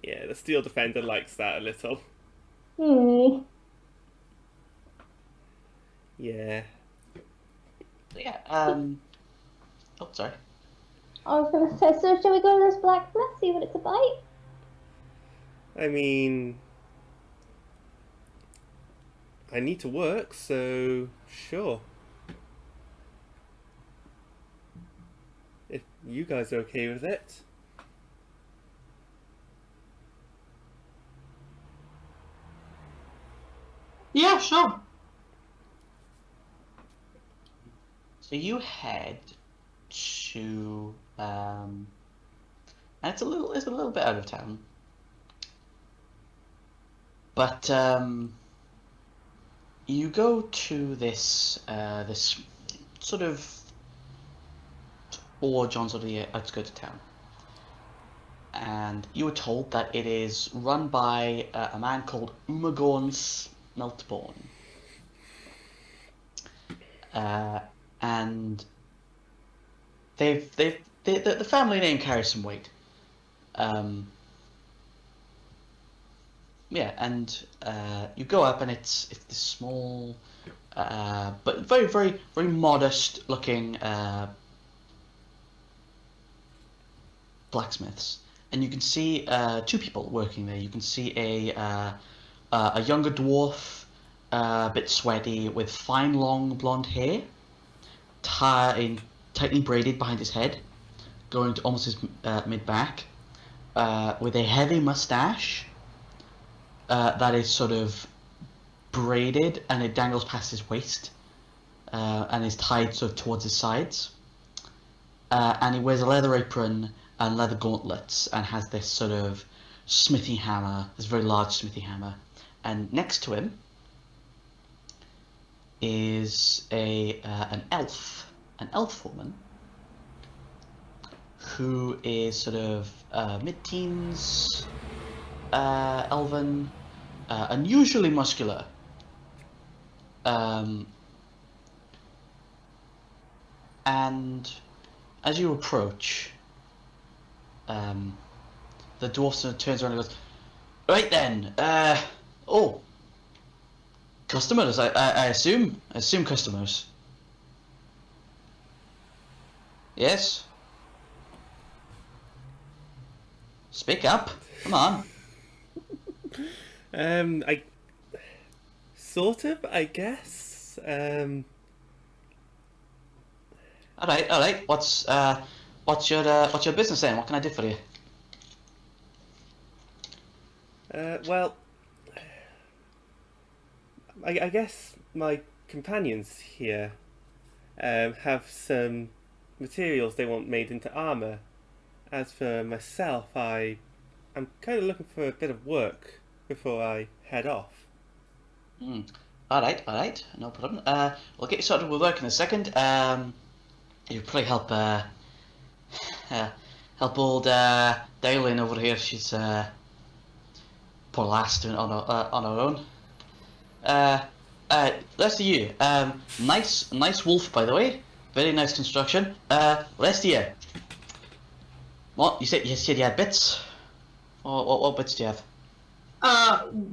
Yeah, the Steel Defender likes that a little. Yeah. Yeah, oh, sorry. I was gonna say, so shall we go to this blacksmith, see what it's about? I mean, I need to work, so sure. If you guys are okay with it. Yeah, sure. So you head to and it's a little bit out of town, but you go to this this sort of forge on sort of the outskirts of town, and you were told that it is run by a man called Umagorn Smeltborn. And the family name carries some weight. Yeah, and you go up, and it's this small, but very very very modest looking blacksmiths, and you can see two people working there. You can see a younger dwarf, a bit sweaty, with fine long blonde hair, tightly braided behind his head, going to almost his mid back, with a heavy mustache that is sort of braided and it dangles past his waist, and is tied sort of towards his sides. And he wears a leather apron and leather gauntlets and has this sort of smithy hammer, this very large smithy hammer. And next to him is an elf woman who is sort of mid-teens, elven, unusually muscular, and as you approach, the dwarf sort of turns around and goes, "Right then, oh, customers, I assume customers. Yes? Speak up. Come on. I sort of, I guess. All right. What's your business then? What can I do for you? Well, I guess my companions here have some materials they want made into armor. As for myself, I'm kind of looking for a bit of work before I head off. Hmm. All right. No problem. We'll get you started with work in a second. You probably help old Daylin over here. She's poor lass doing it on her own. Uh, rest of you. Nice wolf, by the way. Very nice construction. Rest of you. What you said you had bits? What bits do you have?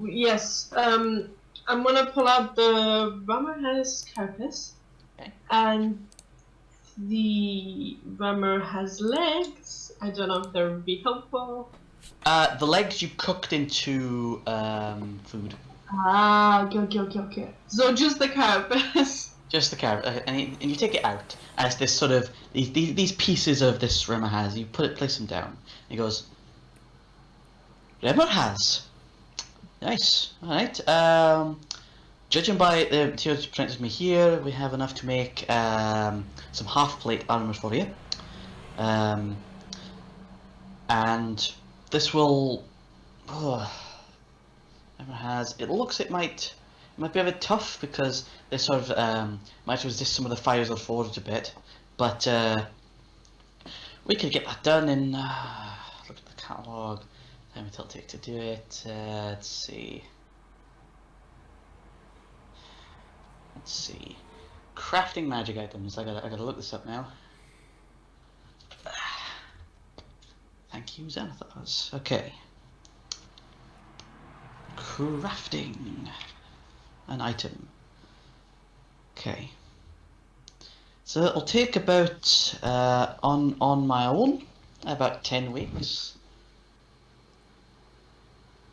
Yes. I'm gonna pull out the Rummer carapace, Okay. and the Rummer has legs. I don't know if they would be helpful. The legs you cooked into food. Ah, okay. So just the carapace. Just the carrot, and you take it out as this sort of these pieces of this Rimmer has. You place them down. And he goes, Rimmer has. Nice. All right. Judging by the materials you presented me here, we have enough to make some half plate armor for you. And this will. Oh, Rimmer has. It looks it might be a bit tough because they sort of might resist some of the fires of the forge a bit, but we could get that done in. Look at the catalogue. How long it'll take to do it? Let's see. Crafting magic items. I gotta look this up now. Thank you, Xanathars. Okay. Crafting an item. Okay. So it'll take about on my own about 10 weeks.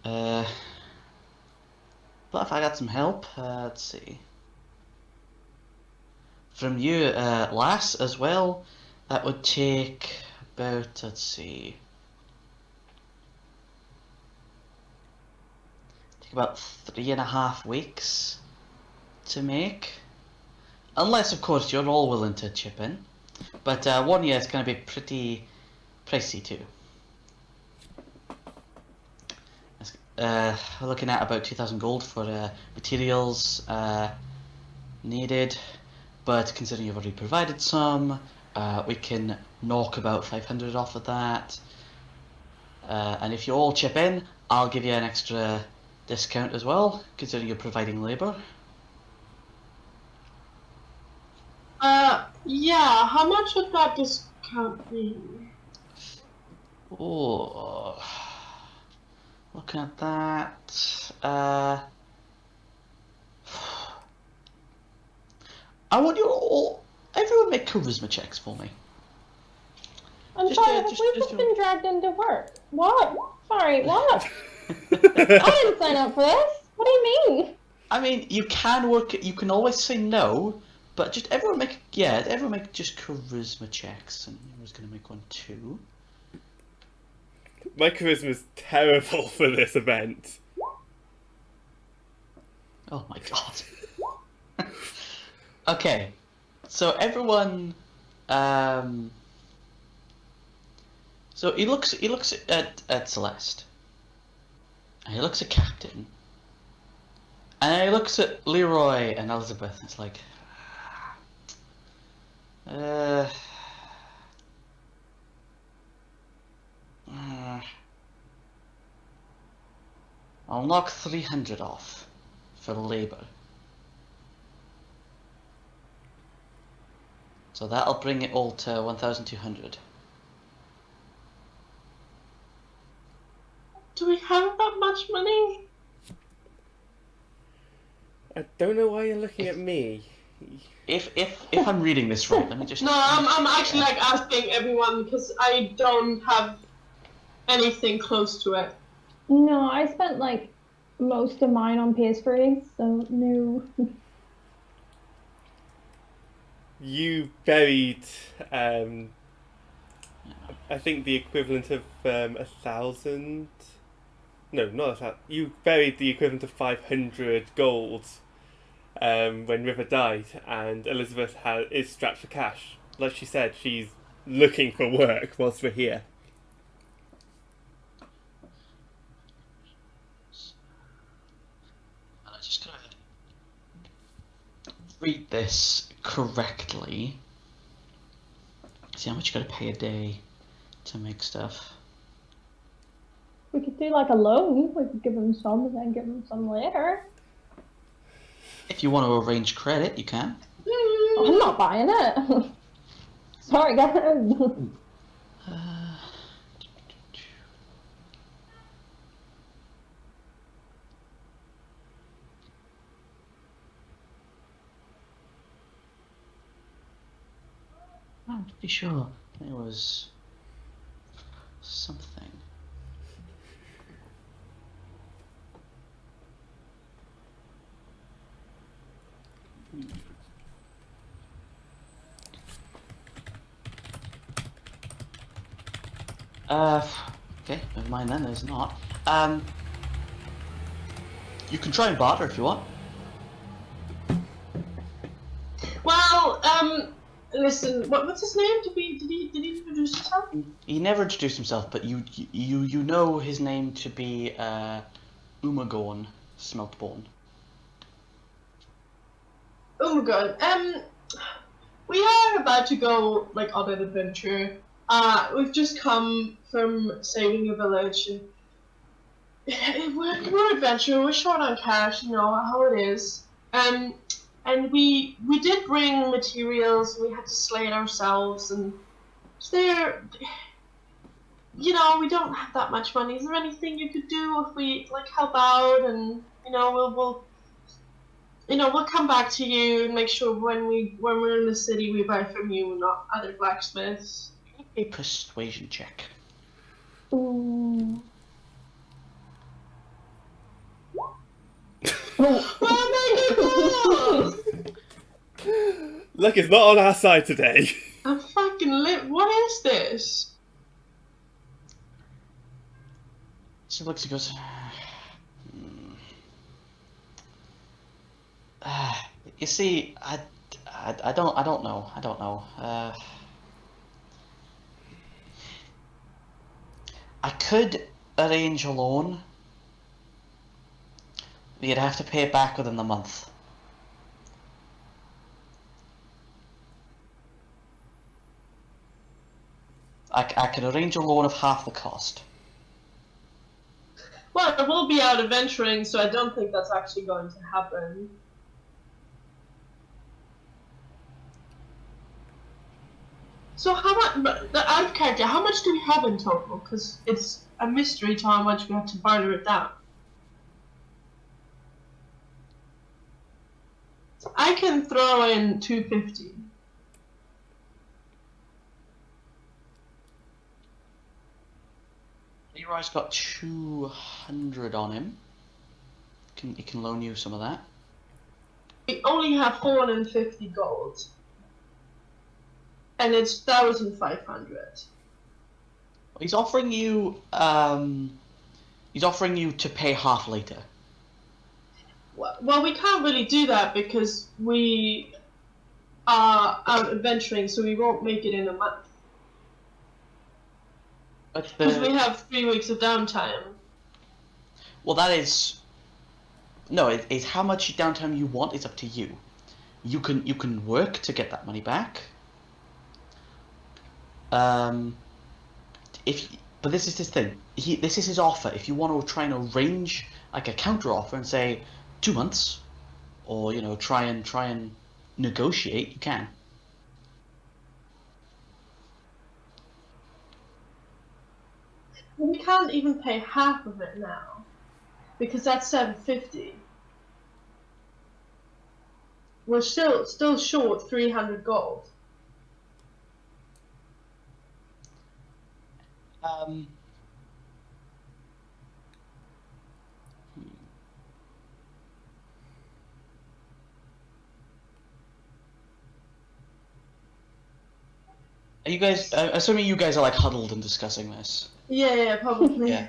But if I got some help, let's see. From you, lass, as well, that would take about, let's see. Take about 3.5 weeks to make. Unless, of course, you're all willing to chip in. But 1 year is going to be pretty pricey too. We're looking at about 2,000 gold for materials needed. But considering you've already provided some, we can knock about 500 off of that. And if you all chip in, I'll give you an extra discount as well, considering you're providing labour. Yeah, how much would that discount be? Oh, looking at that, I want you all, everyone make charisma checks for me. I'm Just, sorry, uh, have just- we just just do- been dragged into work? What? Sorry, what? I didn't sign up for this. What do you mean? I mean, you can work, you can always say no, but just everyone make just charisma checks, and everyone's gonna make one too. My charisma's terrible for this event. Oh my god. Okay, so everyone, so he looks at Celeste, and he looks at Captain, and he looks at Leroy and Elizabeth, and it's like, I'll knock 300 off for labour. So that'll bring it all to 1,200. Do we have that much money? I don't know why you're looking at me. If I'm reading this right, let me just. No, I'm actually like asking everyone because I don't have anything close to it. No, I spent like most of mine on pastries, so no. You buried, um, I think the equivalent of 1,000. No, not 1,000. You buried the equivalent of 500 gold when River died, and Elizabeth is strapped for cash. Like she said, she's looking for work whilst we're here. And I just gotta read this correctly. See how much you gotta pay a day to make stuff. We could do like a loan. We could give him some and then give him some later. If you want to arrange credit, you can. I'm not buying it. Sorry, guys. I'm pretty sure it was something. Okay, never mind then, there's not. You can try and barter if you want. Well, listen, what's his name? Did he introduce himself? He never introduced himself, but you know his name to be Umagorn Smeltborn. Oh my god. We are about to go like on an adventure. We've just come from saving a village, and we're adventuring. We're short on cash, you know how it is. And we did bring materials. We had to slay it ourselves, and there, you know, we don't have that much money. Is there anything you could do if we like help out? And you know, we'll come back to you and make sure when we're in the city we buy from you, not other blacksmiths. A persuasion check. Ooh. Well, make it Look, it's not on our side today. I'm fucking lit. What is this? She looks and goes. You see, I don't know. I could arrange a loan. But you'd have to pay it back within the month. I can arrange a loan of half the cost. Well, we'll be out adventuring, so I don't think that's actually going to happen. So how much? Out of character, how much do we have in total? Because it's a mystery to how much we have to barter it down. I can throw in 250. Leroy's got 200 on him. He can loan you some of that. We only have 450 gold. And it's 1,500. He's offering you to pay half later. Well, we can't really do that because we are out adventuring, so we won't make it in a month. Because we have 3 weeks of downtime. Well, that is... No, it's how much downtime you want is up to you. You can work to get that money back. But this is his thing. This is his offer. If you want to try and arrange like a counter offer and say 2 months, or you know, try and negotiate, you can. We can't even pay half of it now, because that's 750. We're still short 300 gold. Are you guys? Assuming you guys are like huddled and discussing this. Yeah, probably. Yeah.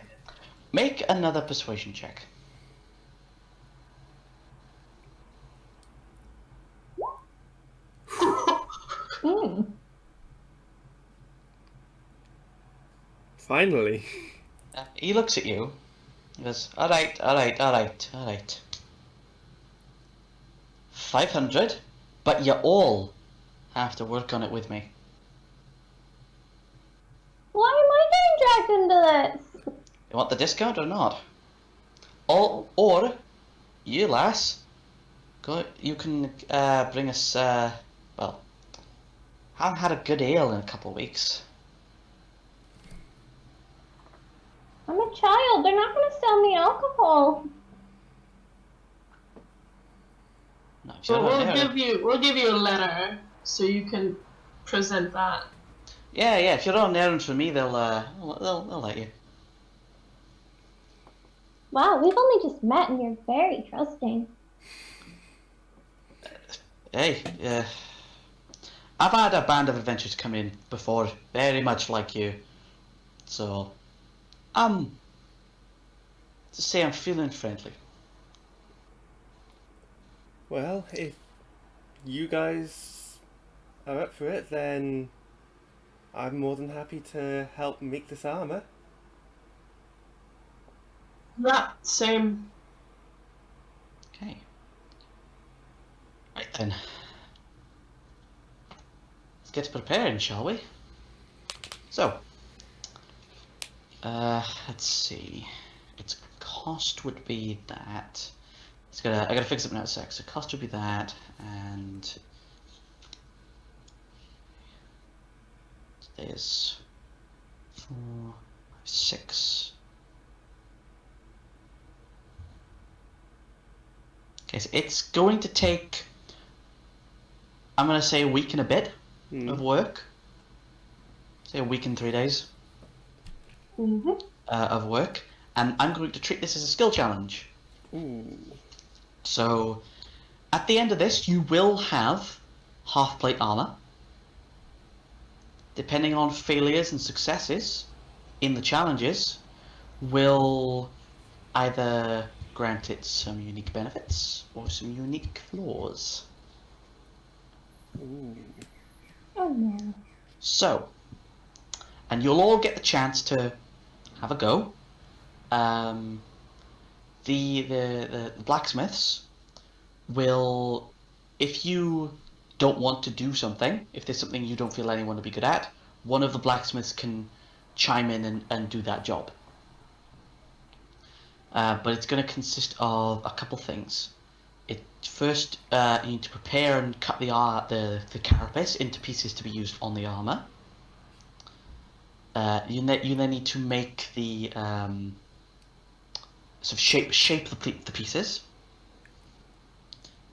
Make another persuasion check. Mm. Finally. He looks at you. He goes, all right, all right, all right, all right. 500, but you all have to work on it with me. Why am I getting dragged into this? You want the discount or not? Or you lass, you can bring us. Well, haven't had a good ale in a couple of weeks. I'm a child. They're not going to sell me alcohol. No, if So you're not there, we'll give you a letter so you can present that. yeah. If you're on errands for me, they'll let you. Wow, we've only just met and you're very trusting. Hey, I've had a band of adventurers come in before, very much like you. So, to say I'm feeling friendly. Well, if you guys are up for it, then I'm more than happy to help make this armor. Yeah, same. Okay. Right then. Let's get preparing, shall we? So, let's see. Its cost would be that. I gotta fix it now in a sec. So cost would be that, and there's 4, 6. Okay, so it's going to take, I'm gonna say, a week and a bit of work. Say a week and 3 days of work, and I'm going to treat this as a skill challenge. Ooh. So, at the end of this, you will have half plate armor. Depending on failures and successes in the challenges, will either grant it some unique benefits or some unique flaws. Ooh. Oh no. So, and you'll all get the chance to have a go. The blacksmiths will, if you don't want to do something, if there's something you don't feel anyone to be good at, one of the blacksmiths can chime in and do that job. But it's going to consist of a couple things. First, you need to prepare and cut the carapace into pieces to be used on the armor. You then need to make the sort of shape the pieces.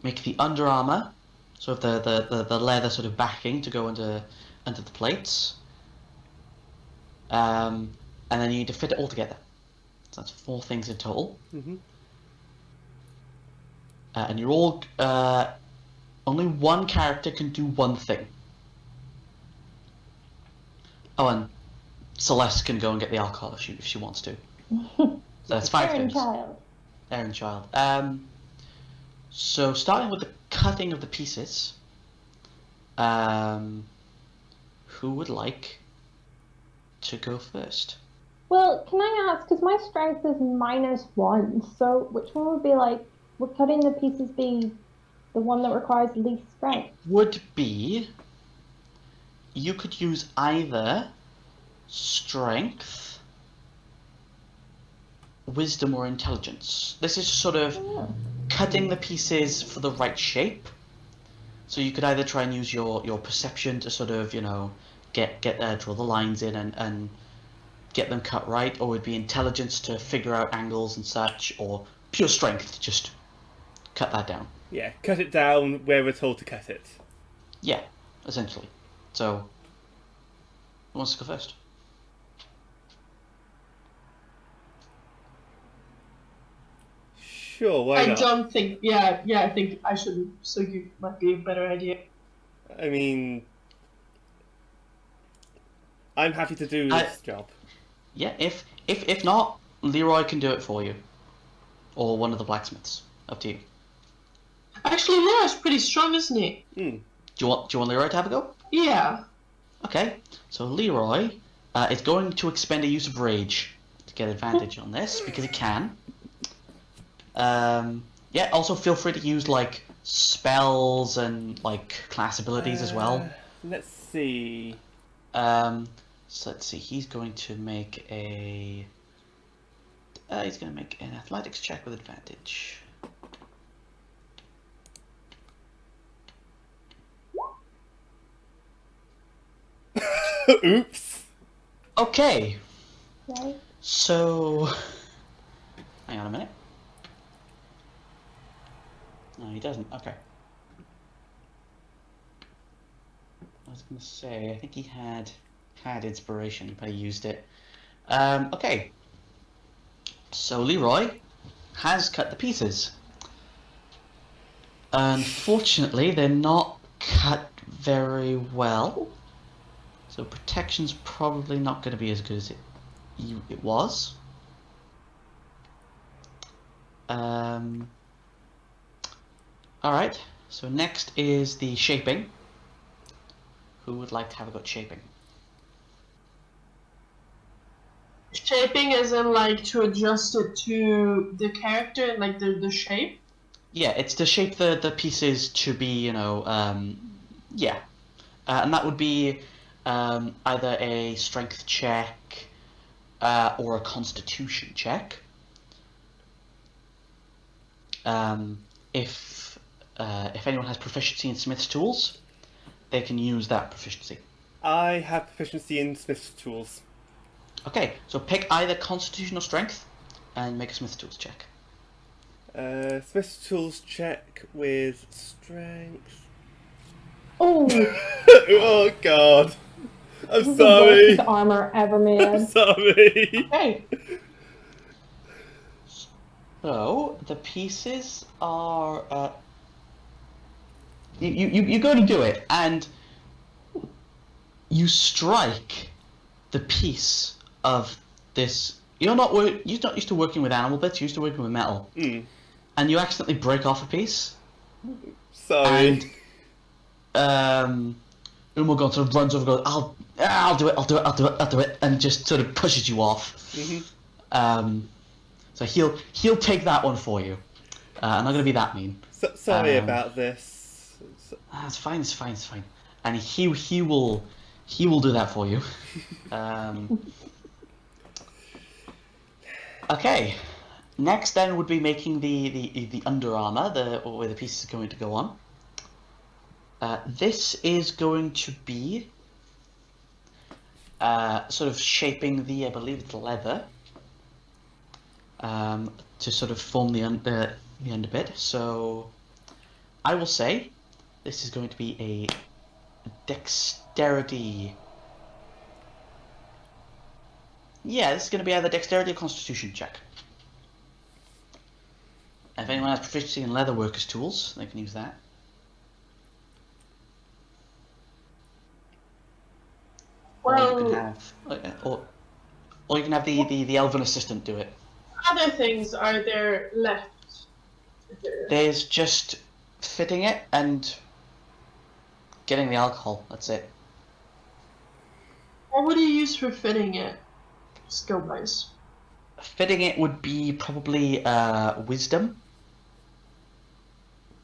Make the under armor, so the leather sort of backing to go under the plates. And then you need to fit it all together. So that's 4 things in total. Mm-hmm. And you're all only one character can do one thing. Oh, and Celeste can go and get the alcohol if she wants to. So that's 5 things. Aaron Child. So starting with the cutting of the pieces, who would like to go first? Well, can I ask, because my strength is -1, so which one would be like, would cutting the pieces be the one that requires least strength? Would be, you could use either strength, wisdom, or intelligence. This is sort of cutting the pieces for the right shape. So you could either try and use your perception to sort of, draw the lines in and get them cut right, or it would be intelligence to figure out angles and such, or pure strength to just cut that down. Yeah, cut it down where we're told to cut it. Yeah, essentially. So, who wants to go first? Sure, why not? I don't think. Yeah, I think I shouldn't. So you might be a better idea. I mean, I'm happy to do this job. Yeah, if not, Leroy can do it for you, or one of the blacksmiths. Up to you. Actually, Leroy's pretty strong, isn't he? Hmm. Do you want Leroy to have a go? Yeah. Okay. So Leroy is going to expend a use of rage to get advantage on this because he can. Yeah. Also, feel free to use like spells and like class abilities as well. Let's see. So let's see. He's going to make a. He's going to make an athletics check with advantage. Oops. Okay. Right? So, hang on a minute. No, he doesn't. Okay. I was going to say, I think he had inspiration, but he used it. Okay. So Leroy has cut the pieces. Unfortunately, they're not cut very well. So protection's probably not going to be as good as it was. Alright, so next is the shaping. Who would like to have a go at shaping? Shaping as in like to adjust it to the character and like the shape. Yeah, it's to shape the pieces to be, yeah. And that would be either a strength check or a constitution check. If anyone has proficiency in Smith's tools, they can use that proficiency. I have proficiency in Smith's tools. Okay, so pick either constitution or strength and make a Smith's tools check. Smith's tools check with strength. Oh, Oh god. I'm this is the sorry. worst piece of armor ever I'm made. sorry. Okay. So the pieces are. You go to do it, and you strike the piece of this. You're not used to working with animal bits. You're used to working with metal, and you accidentally break off a piece. Sorry. And Umogon sort of runs over, and goes, I'll do it, and just sort of pushes you off. So he'll take that one for you. I'm not gonna be that mean. Sorry about this. It's fine. And he will do that for you. Okay. Next then would be making the under armor, where the piece is going to go on. This is going to be sort of shaping I believe it's leather, to sort of form the underbit. So I will say this is going to be a dexterity. Yeah, this is going to be either dexterity or constitution check. If anyone has proficiency in leatherworkers tools, they can use that. Well, or you can have, or you can have the elven assistant do it. other things are there left? There's just fitting it and getting the alcohol. That's it. What would you use for fitting it, skill wise? Fitting it would be probably wisdom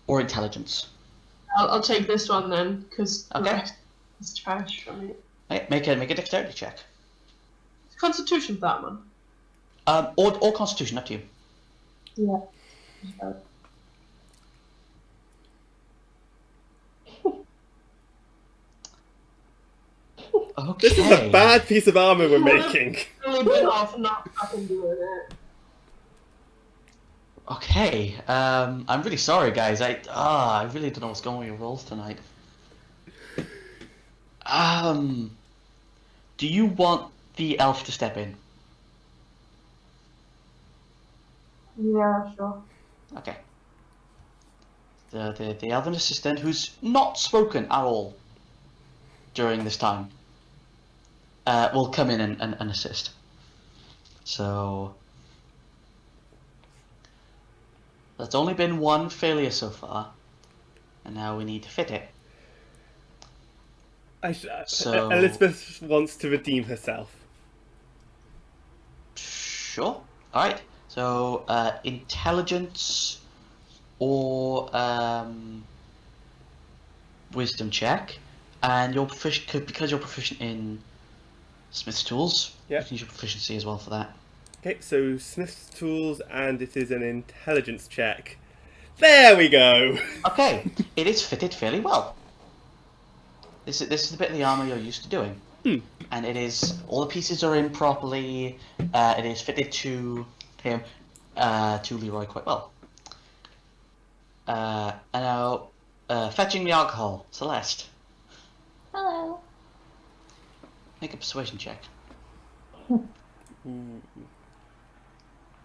or intelligence. I'll take this one then, because the Okay. rest is trash for me. Okay, make a dexterity check. Constitution for that one. Or constitution, up to you. Yeah. Okay. This is a bad piece of armor we're making. Really been off not fucking doing it. Okay. I'm really sorry, guys. I really don't know what's going on with your rolls tonight. Do you want the elf to step in? Yeah, sure. Okay. The elven assistant, who's not spoken at all during this time, will come in and assist. So that's only been one failure so far, and now we need to fit it. So Elizabeth wants to redeem herself. sure. All right. So intelligence or wisdom check, and you're proficient because you're proficient in Smith's tools. Yep. You can use your proficiency as well for that. Okay, so Smith's tools, and it is an intelligence check. There we go. Okay, it is fitted fairly well. This is the bit of the armor you're used to doing, and it is all the pieces are in properly. It is fitted to him, to Leroy quite well. And now, fetching the alcohol, Celeste. Hello. Make a persuasion check.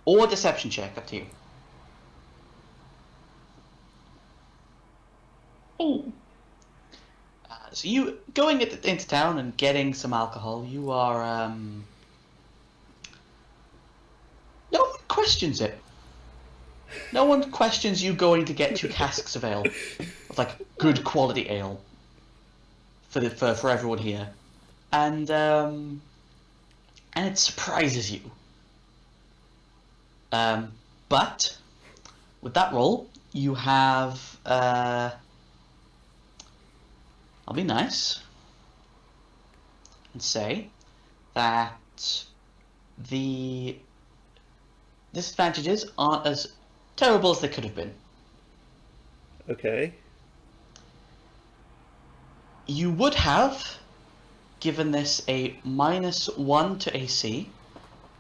Or deception check, up to you. 8. So you going into town and getting some alcohol, you are no one questions it. No one questions you going to get 2 casks of ale, of like good quality ale, for everyone here, and it surprises you. But with that roll, you have I'll be nice and say that the disadvantages aren't as terrible as they could have been. Okay. You would have given this a -1 to AC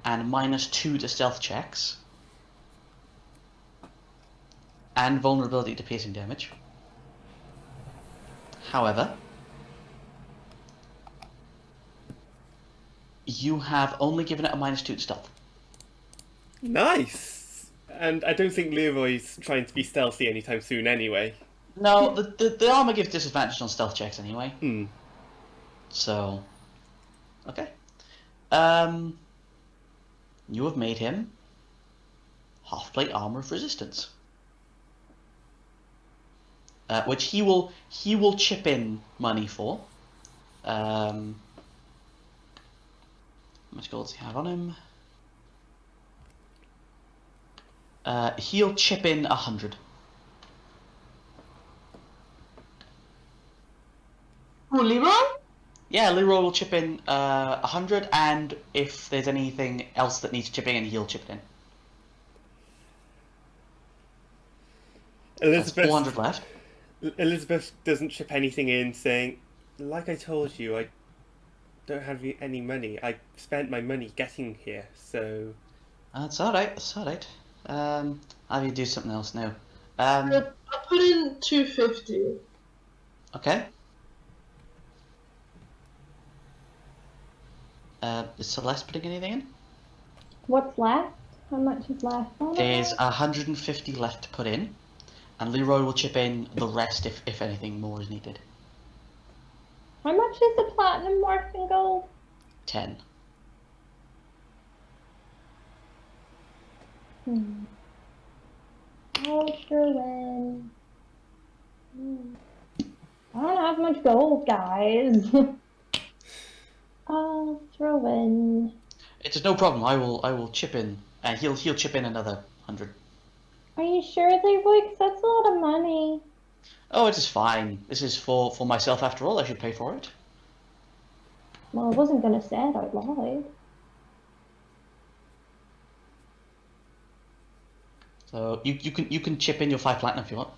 and -2 to stealth checks and vulnerability to piercing damage. However, you have only given it a -2 to stealth. Nice. And I don't think Leroy's trying to be stealthy anytime soon anyway. No, the armor gives disadvantage on stealth checks anyway. So, okay. You have made him half-plate armor of resistance, which he will chip in money for. How much gold does he have on him? He'll chip in 100. Who, Leroy? Yeah, Leroy will chip in 100, and if there's anything else that needs chipping in, he'll chip it in. That's 400 left. Elizabeth doesn't chip anything in, saying, like I told you, I don't have any money. I spent my money getting here, so... That's alright, that's alright. I'll have you do something else now. I put in 250. Okay. Is Celeste putting anything in? What's left? How much is left on it? There's 150 left to put in, and Leroy will chip in the rest if anything more is needed. How much is the platinum worth in gold? 10. I'll throw in. I don't have much gold, guys. I'll throw in. It is no problem. I will chip in, and he'll chip in another 100. Are you sure, Leroy? 'Cause that's a lot of money. Oh, it is fine. This is for myself after all. I should pay for it. Well, I wasn't gonna say it out loud. So you can chip in your 5 platinum if you want.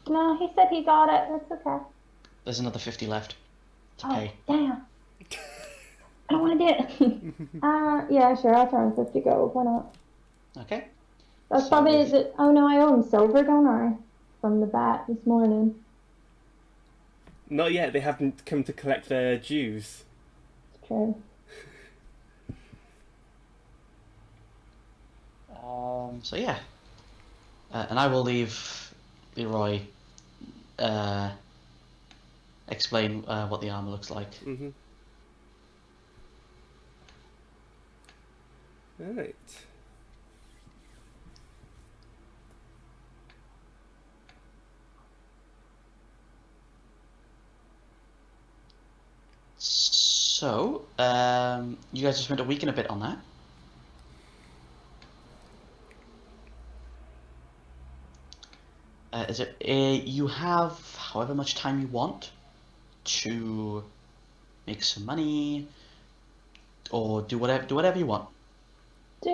No, he said he got it. That's okay. There's another 50 left to Oh, pay. damn. I don't want to do it. Yeah, sure. I'll turn 50 gold. Why not? Okay. That's So probably if- the. Oh no, I owe him silver, don't I? From the bat this morning. Not yet, they haven't come to collect their dues. It's true. So yeah. And I will leave Leroy explain what the armor looks like. Right. So, you guys just spent a week and a bit on that. Is it? You have however much time you want to make some money or do whatever you want. Do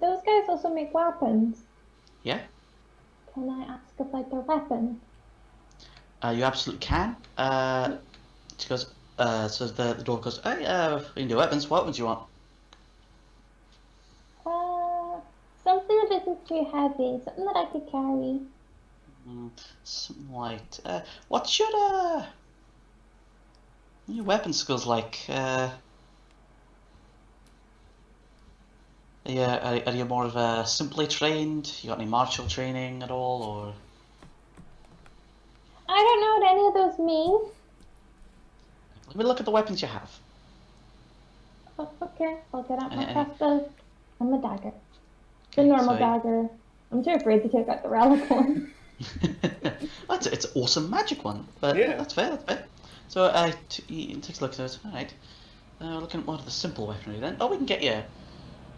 those guys also make weapons? Yeah, Can I ask about their weapons? you absolutely can. She goes. So the door goes. Hey, we can do weapons. What weapons you want? Something that isn't too heavy, something that I could carry. Something light. What's your weapon skills like? Are you more of a simply trained? You got any martial training at all, or? I don't know what any of those mean. Let me look at the weapons you have. Oh, okay, I'll get out my Any- crossbow and my dagger. The Okay, normal so- dagger. I'm too afraid to take out the relic one. It's an awesome magic one, but Yeah. that's fair. That's fair. So he takes a look at it. All right. Looking at more of the simple weaponry then. Oh, we can get you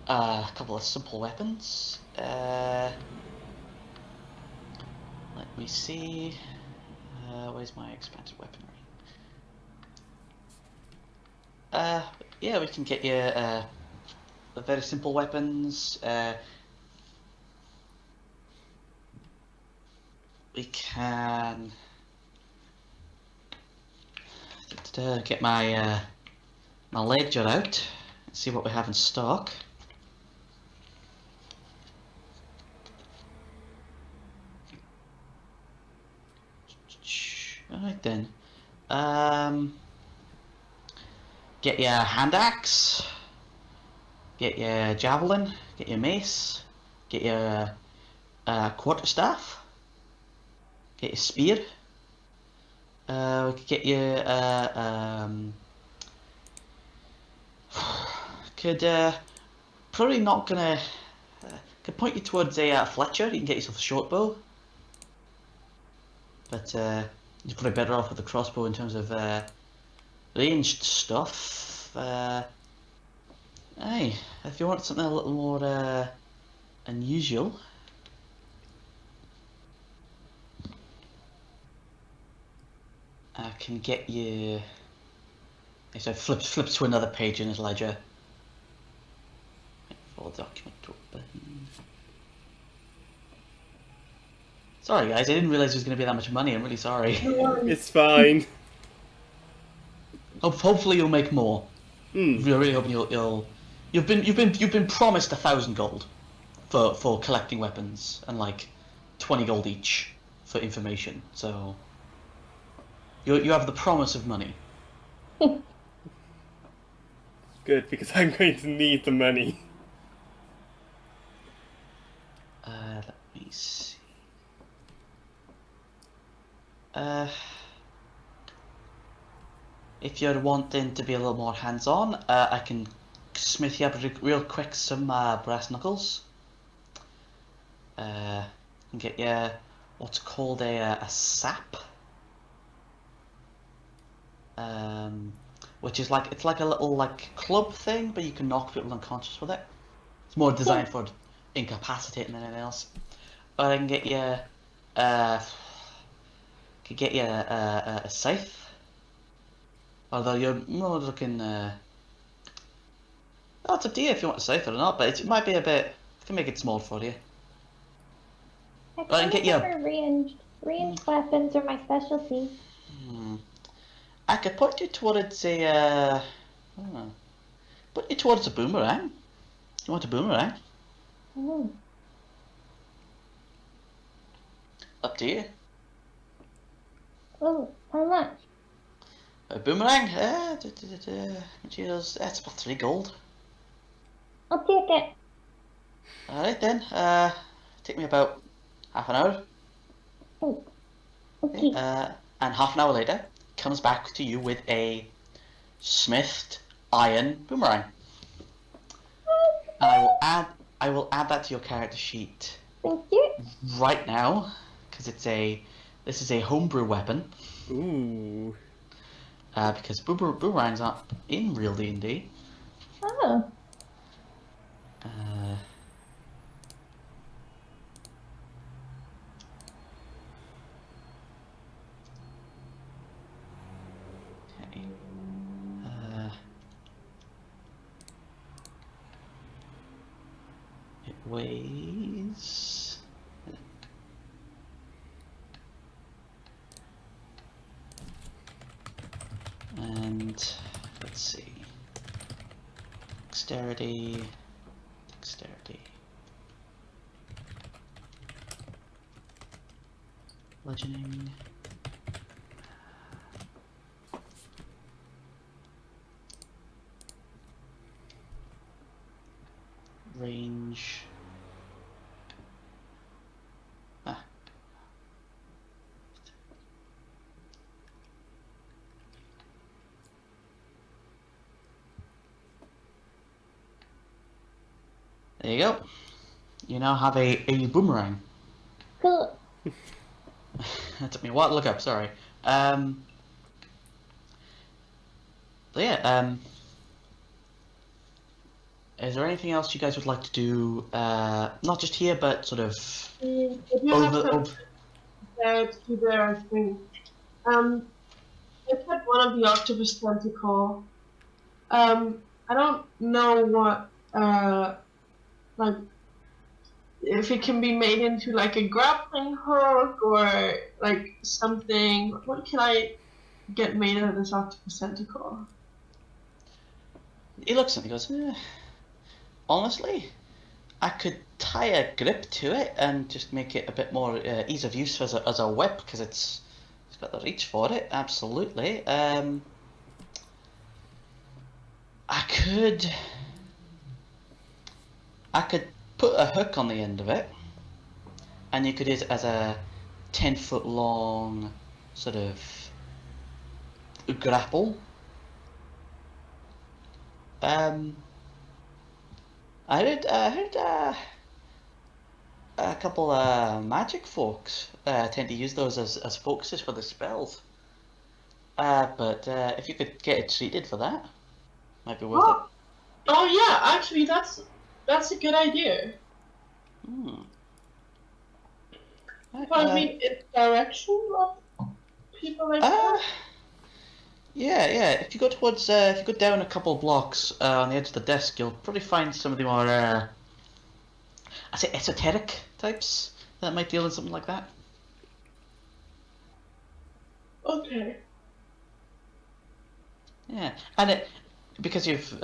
a couple of simple weapons. Let me see. Where's my expanded weaponry? Yeah, we can get you the very simple weapons. We can get my my ledger out and see what we have in stock. Alright then. Get your hand axe, get your javelin, get your mace, get your quarterstaff, get your spear. We could get you could probably not gonna could point you towards a Fletcher. You can get yourself a short bow, but you're probably better off with the crossbow in terms of ranged stuff. Hey, if you want something a little more unusual, I can get you. So flips to another page in his ledger. Full document open. Sorry guys, I didn't realize there was going to be that much money. I'm really sorry. It's fine. Hopefully you'll make more. Hmm. Really hoping you've been promised 1,000 gold for collecting weapons and like 20 gold each for information. So you have the promise of money. Good, because I'm going to need the money. Let me see. If you're wanting to be a little more hands-on, I can smith you up real quick some brass knuckles. And get you what's called a sap. Which is like it's like a little like club thing, but you can knock people unconscious with it. It's more designed for incapacitating than anything else. Or I can get you a scythe. Although you're more looking well, it's up to you if you want a scythe or not, but it might be a bit I can make it small for you. I Well, I can kind get of you a- prefer ranged weapons are my specialty. I could put you towards a put you towards a boomerang. You want a boomerang? Oh, Up to you. oh, how much? A boomerang? Materials, that's about 3 gold. I'll take it. Alright then, take me about half an hour. Oh, okay. And half an hour later, comes back to you with a smithed iron boomerang. and I will add that to your character sheet Thank you. right now, because this is a homebrew weapon. Ooh. Because boomerangs aren't in real D&D. Oh. Uh, okay. It weighs. And let's see. Dexterity. Bludgeoning. Range. Ah. There you go. You now have a boomerang. Cool. That took me a while to look up, sorry. But yeah, is there anything else you guys would like to do, not just here, but sort of If you have over... something to there, I think. I had one of the octopus tentacle. I don't know what, like, if it can be made into like a grappling hook or like something. What can I get made out of this octopus tentacle? He looks at it and he goes, honestly, I could tie a grip to it and just make it a bit more ease of use as a whip, because it's got the reach for it, absolutely. I could put a hook on the end of it, and you could use it as a 10-foot long sort of grapple. I heard a couple magic folks tend to use those as focuses for the spells. But if you could get it treated for that, might be worth it. Oh yeah, actually that's a good idea. Hmm. But I mean, in direction of people like that. Yeah. If you go towards, if you go down a couple of blocks on the edge of the desk, you'll probably find some of the more, I say, esoteric types that might deal in something like that. Okay. Yeah, and because you've,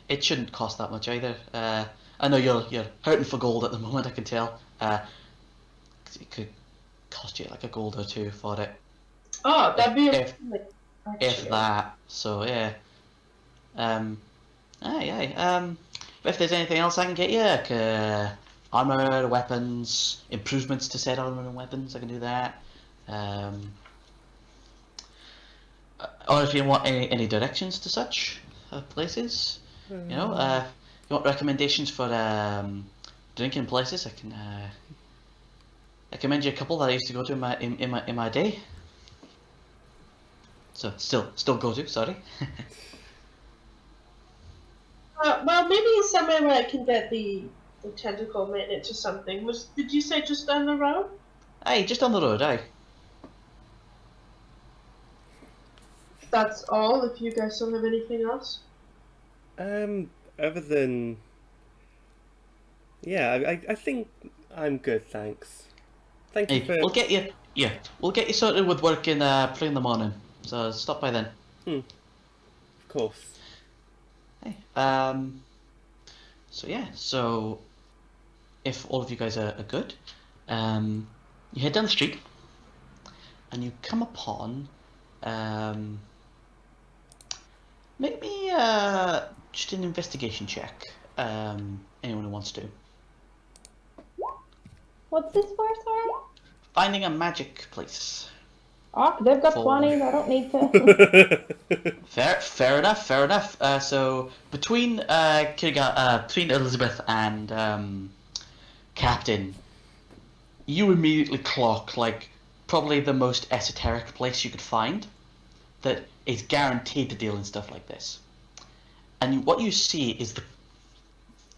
it shouldn't cost that much either. I know you're hurting for gold at the moment. I can tell. 'Cause it could cost you like a gold or two for it, Oh, that'd be if actually. that. So yeah. But if there's anything else I can get you, like armor, weapons, improvements to said armor and weapons, I can do that. Or if you want any directions to such places, you want recommendations for drinking places, I can recommend you a couple that I used to go to in my day. So still go to, sorry. Well, maybe somewhere where I can get the tentacle made into something. Did you say just down the road? Aye, just on the road, aye. That's all. If you guys don't have anything else. Other than... Yeah, I think I'm good, thanks. Thank you Hey, for... we'll get you sorted with work in probably in the morning. So stop by then. Of course. Hey, so if all of you guys are good, you head down the street, and you come upon, make me just an investigation check. Anyone who wants to. What's this for, sorry? Finding a magic place. Oh, they've got For 20s. I don't need to. fair enough. So between between Elizabeth and Captain, you immediately clock like probably the most esoteric place you could find that is guaranteed to deal in stuff like this. And what you see is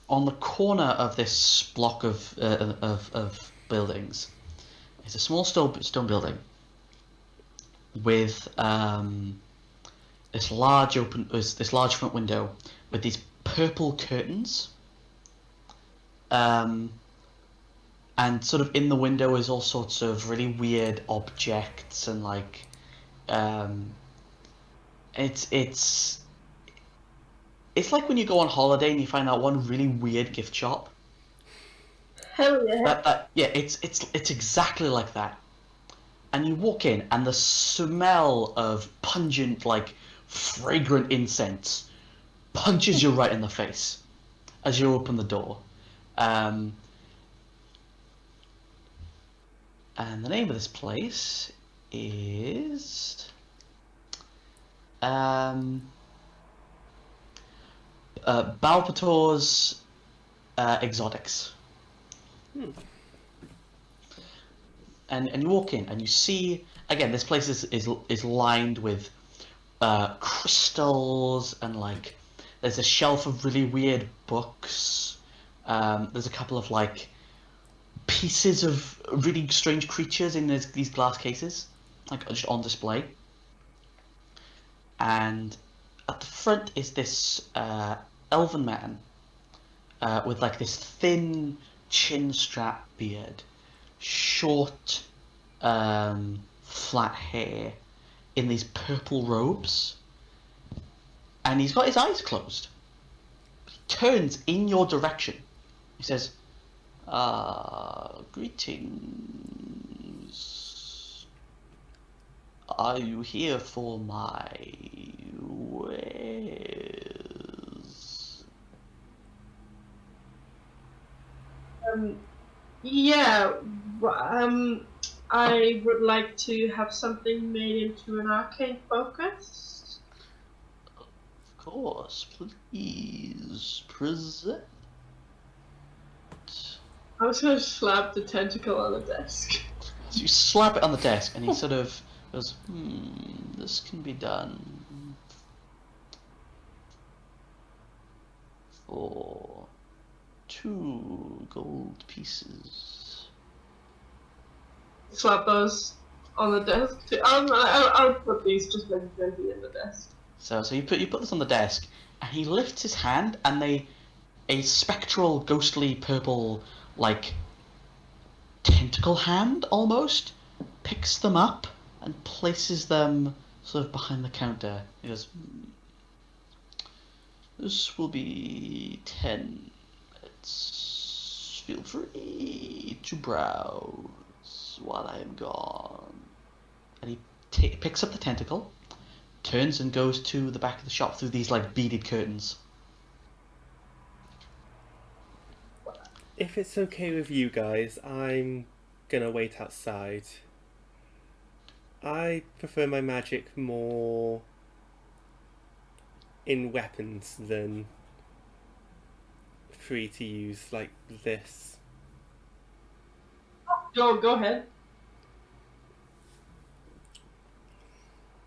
on the corner of this block of buildings is a small stone building with this large front window with these purple curtains. And sort of in the window is all sorts of really weird objects and like it's like when you go on holiday and you find that one really weird gift shop. Hell yeah. It's exactly like that. And you walk in and the smell of pungent, like fragrant incense punches you right in the face as you open the door. And the name of this place is Balpator's Exotics. And you walk in and you see again this place is lined with crystals and like there's a shelf of really weird books. There's a couple of like pieces of really strange creatures in these glass cases, like just on display. And at the front is this elven man with like this thin chin strap beard, short, flat hair, in these purple robes, and he's got his eyes closed. He turns in your direction. He says, greetings. Are you here for my wares? Yeah. I would like to have something made into an arcane focus. Of course, please present. I was gonna slap the tentacle on the desk. So you slap it on the desk, and he sort of goes, this can be done for 2 gold pieces. Slap those on the desk too. I'll put these just like gently in the desk. So you put this on the desk, and he lifts his hand, and a spectral, ghostly, purple, like tentacle hand almost picks them up and places them sort of behind the counter. He goes, this will be 10 minutes. Feel free to browse while I am gone. And he picks up the tentacle, turns and goes to the back of the shop through these like beaded curtains. If it's okay with you guys, I'm gonna wait outside. I prefer my magic more in weapons than free to use like this. Go ahead.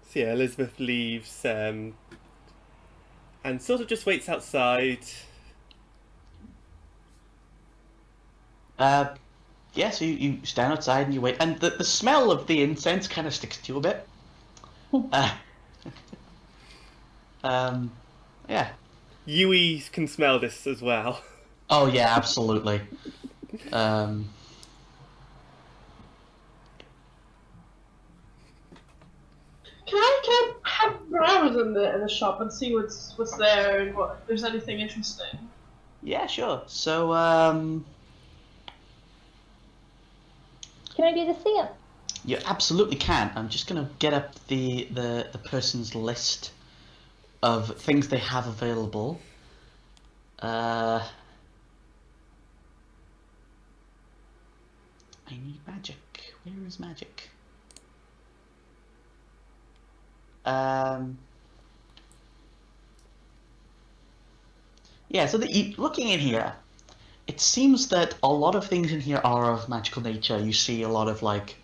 So yeah, Elizabeth leaves and sort of just waits outside. Yeah, so you stand outside and you wait, and the smell of the incense kind of sticks to you a bit. Yeah. Yui can smell this as well. Oh yeah, absolutely. Can I have browse in the shop and see what's there and if there's anything interesting? Yeah, sure. So Can I do the same? you absolutely can. I'm just gonna get up the person's list of things they have available. I need magic. Where is magic? Um, yeah, so looking in here, it seems that a lot of things in here are of magical nature. You see a lot of like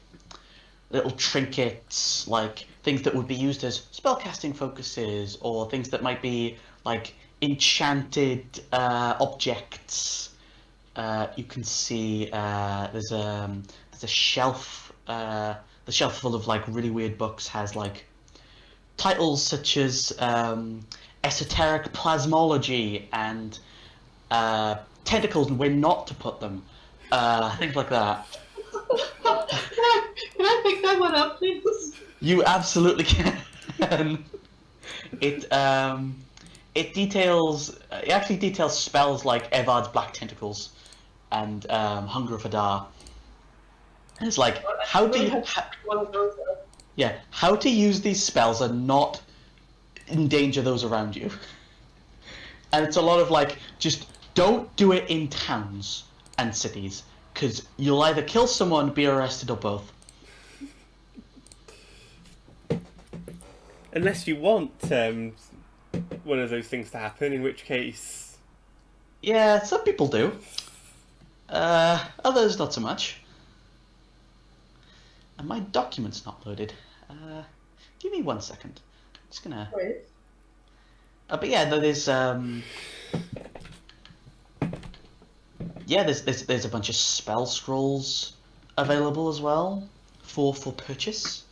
little trinkets, like things that would be used as spellcasting focuses, or things that might be like enchanted objects. You can see there's a shelf. The shelf full of like really weird books has like titles such as esoteric plasmology and tentacles and where not to put them. Things like that. Can I pick that one up, please? You absolutely can. It it actually details spells like Evard's Black Tentacles and Hunger of Hadar. And it's like One of those. how to use these spells and not endanger those around you. And it's a lot of like, just don't do it in towns and cities, because you'll either kill someone, be arrested, or both. Unless you want one of those things to happen, in which case... Yeah, some people do. Others not so much. And my document's not loaded. Give me 1 second. I'm just gonna... Wait. But yeah, there's yeah, there's a bunch of spell scrolls available as well for purchase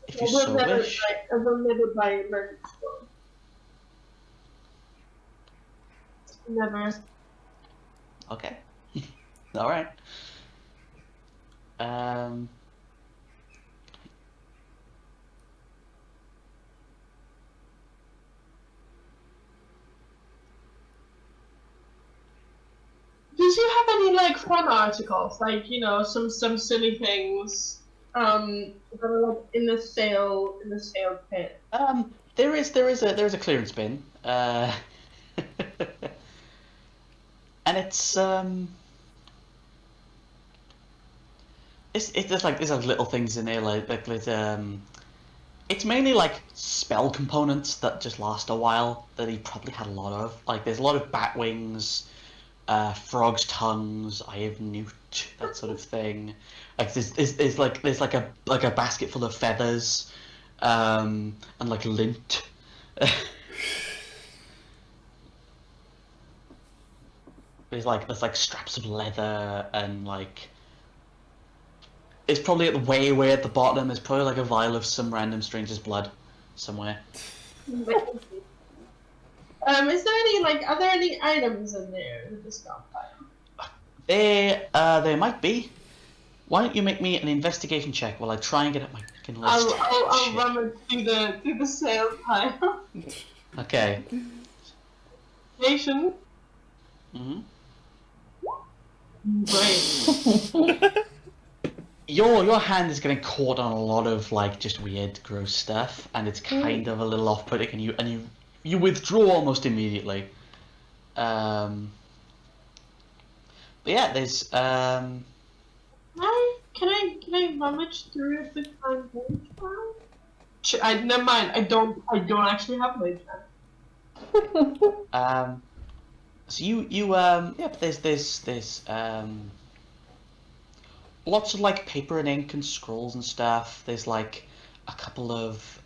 if you so wish. I've never buy a magic scroll. Never. Okay. All right. Did you have any like fun articles, like some silly things, that are like in the sale pit? There is a clearance bin. And it's there's like little things in there like there's it's mainly like spell components that just last a while that he probably had a lot of. Like there's a lot of bat wings, frogs' tongues, eye of newt, that sort of thing. Like there's like a basket full of feathers, and like lint. There's like straps of leather and like. It's probably way at the bottom. There's probably like a vial of some random stranger's blood somewhere. Is there any are there any items in there in the discount pile? There might be. Why don't you make me an investigation check while I try and get up my fucking list? I'll rummage through the sale pile. Okay. Nation. Mhm. Great. Your hand is getting caught on a lot of like just weird, gross stuff, and it's kind of a little off-putting, and you withdraw almost immediately. But yeah, there's Can I rummage through the content file? Never mind. I don't actually have my pen. So but there's lots of like paper and ink and scrolls and stuff. There's like a couple of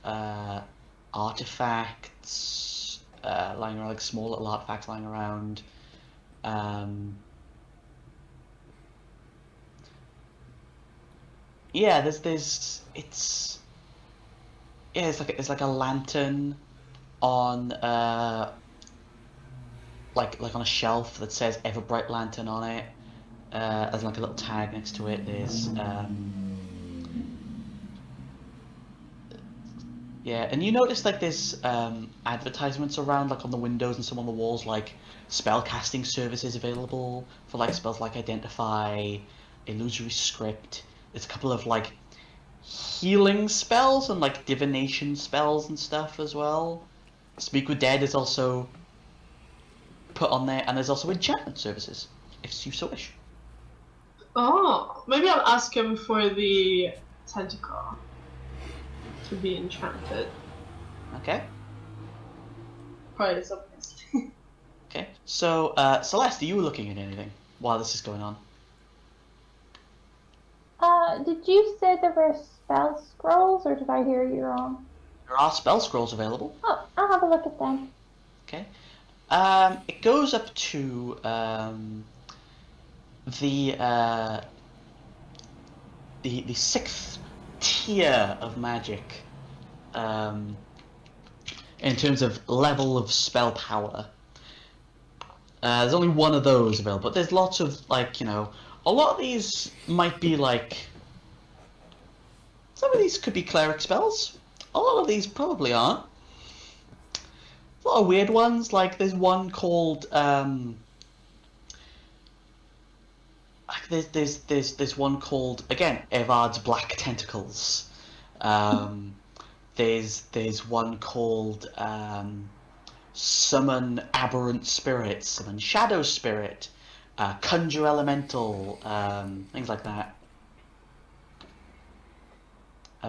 artifacts lying around, like small little artifacts lying around. Yeah, it's like a lantern on like on a shelf that says Everbright Lantern on it. There's like a little tag next to it. There's yeah, and you notice like there's advertisements around like on the windows and some on the walls, like spell casting services available for like spells like Identify, Illusory Script. There's a couple of like healing spells and like divination spells and stuff as well. Speak with Dead is also put on there, and there's also enchantment services if you so wish. Oh, maybe I'll ask him for the tentacle to be enchanted. Okay. Prize, obviously. Okay. So, Celeste, are you looking at anything while this is going on? Did you say there were spell scrolls, or did I hear you wrong? There are spell scrolls available. Oh, I'll have a look at them. Okay. It goes up to the the sixth tier of magic in terms of level of spell power. There's only one of those available, but there's lots of, like, a lot of these might be like, some of these could be cleric spells. A lot of these probably aren't. A lot of weird ones, like there's one called there's one called, again, Evard's Black Tentacles. There's one called Summon Aberrant Spirit, Summon Shadow Spirit, Conjure Elemental, things like that.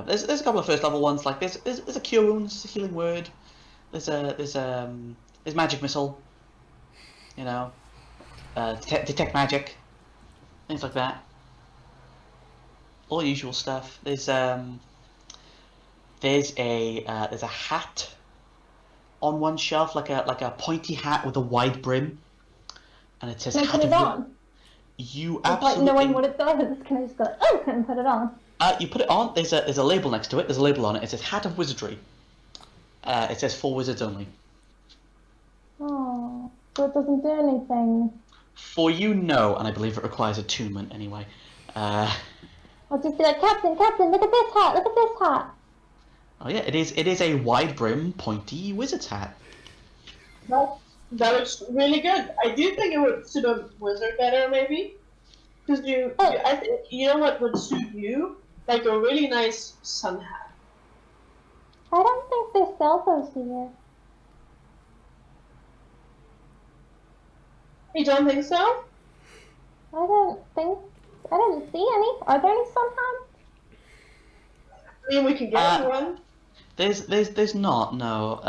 There's a couple of first level ones, like there's a Cure Wounds, Healing Word. There's Magic Missile. Detect Magic, things like that. All the usual stuff. There's a hat on one shelf, like a pointy hat with a wide brim, and it says Can I Hat put of it on? You Without absolutely. knowing what it does, can I just go, oh, and put it on? You put it on. There's a label next to it. There's a label on it. It says Hat of Wizardry. It says for wizards only. Oh, so it doesn't do anything. For you, no, and I believe it requires attunement anyway. I'll just be like, Captain, look at this hat, look at this hat. Oh yeah, it is a wide brim, pointy wizard's hat. That looks really good. I do think it would suit a wizard better, maybe. Because I think, you know what would suit you? Like a really nice sun hat. I don't think they sell those here. You don't think so? I didn't see any. Are there any sun hats? I mean, we can get one. There's not, no.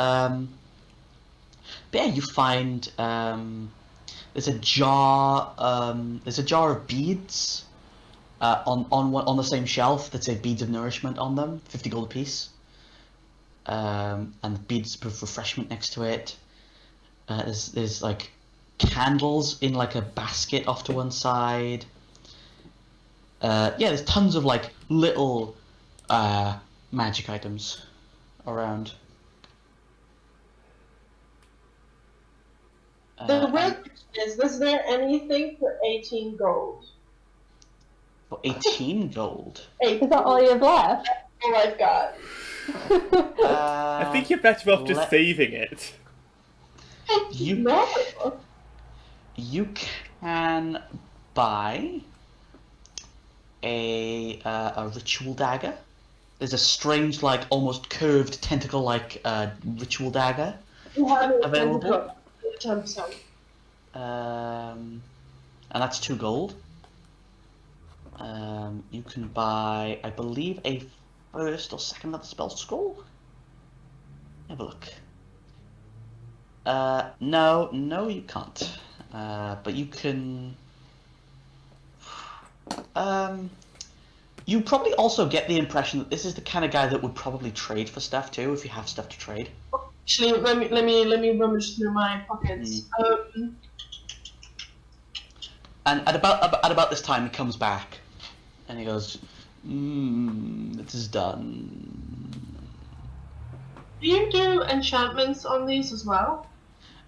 But yeah, you find there's a jar of beads on the same shelf that say beads of nourishment on them, 50 gold apiece. And beads of refreshment next to it. There's like candles in like a basket off to one side. Yeah, there's tons of like little magic items around. The real question is there anything for 18 gold? For 18 gold. Is that all you have left? All I've got. I think you're better off just saving it. You can buy a ritual dagger. There's a strange, like almost curved tentacle-like ritual dagger available. 10%. And that's 2 gold. You can buy, I believe, a first or second level spell scroll. Have a look. No, you can't. But you can. You probably also get the impression that this is the kind of guy that would probably trade for stuff too, if you have stuff to trade. Actually, let me rummage through my pockets. And at about this time, he comes back, and he goes, "This is done." Do you do enchantments on these as well?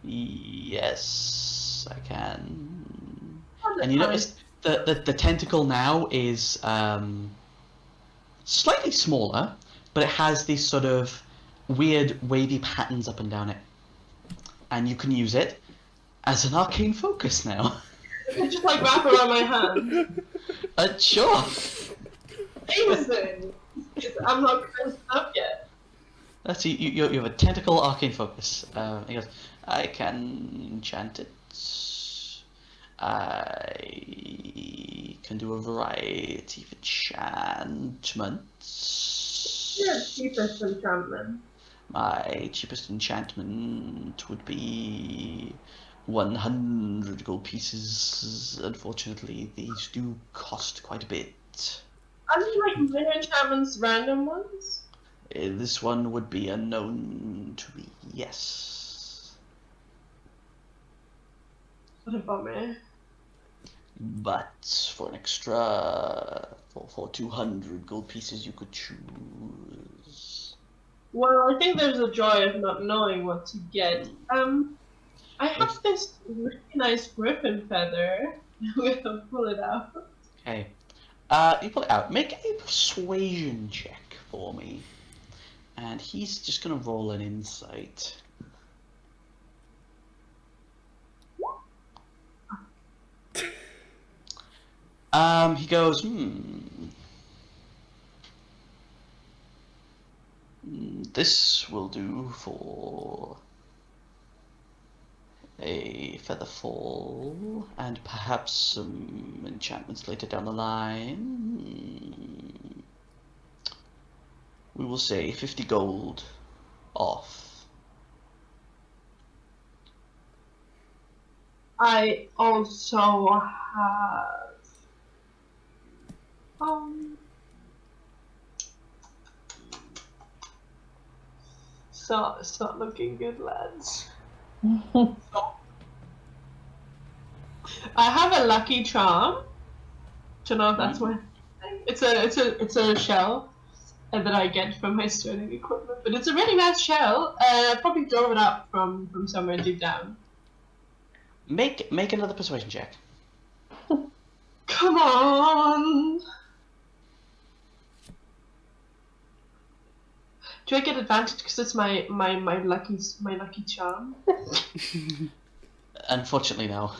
Yes, I can. And you notice the tentacle now is slightly smaller, but it has these sort of weird wavy patterns up and down it, and you can use it as an arcane focus now. I can just like wrap around my hand. Sure. Amazing. I'm not close enough yet. Let's see. You have a tentacle arcane focus. He goes, I can enchant it. I can do a variety of enchantments. Yeah, cheapest enchantment. My cheapest enchantment would be 100 gold pieces. Unfortunately, these do cost quite a bit. Are they like rare enchantments, random ones? This one would be unknown to me, yes. What a bummer. But for an extra, for 200 gold pieces, you could choose. Well, I think there's a joy of not knowing what to get. I have this really nice griffin feather. We'll pull it out. Okay. You pull it out. Make a persuasion check for me. And he's just gonna roll an insight. He goes, this will do for a feather fall and perhaps some enchantments later down the line. We will say 50 gold off. I also have. So it's not looking good, lads. I have a lucky charm. Don't know if that's my thing. It's a shell that I get from my sterling equipment, but it's a really nice shell. I probably dove it up from somewhere deep down. Make another persuasion check. Come on. Do I get advantage because it's my lucky charm? Unfortunately, no.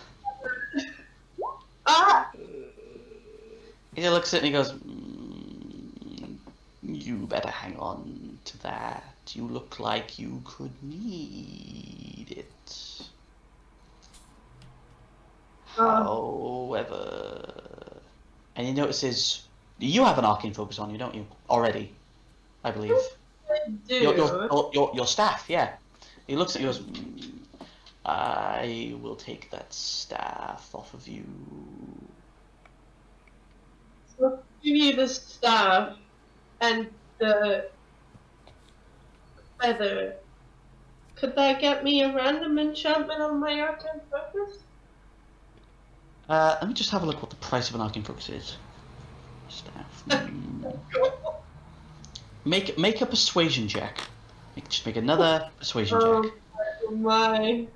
Ah! He looks at it and he goes, you better hang on to that. You look like you could need it. However, and he notices you have an arcane focus on you, don't you? Already, I believe. I do. Your staff, yeah. He looks at you and goes, I will take that staff off of you. So I'll give you the staff and the feather. Could that get me a random enchantment on my arcane focus? Let me just have a look what the price of an arcane focus is. Staff. Make a persuasion check. Just make another persuasion check. Oh my.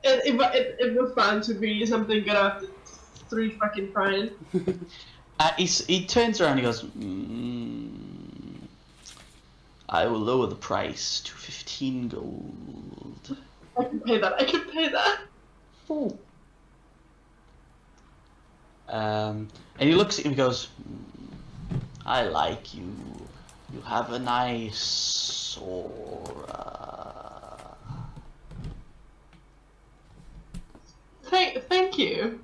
It was bound to be something good after 3 fucking trying. He turns around and he goes, I will lower the price to 15 gold. I can pay that. Ooh. And he looks at him and goes, I like you. You have a nice aura. Thank you.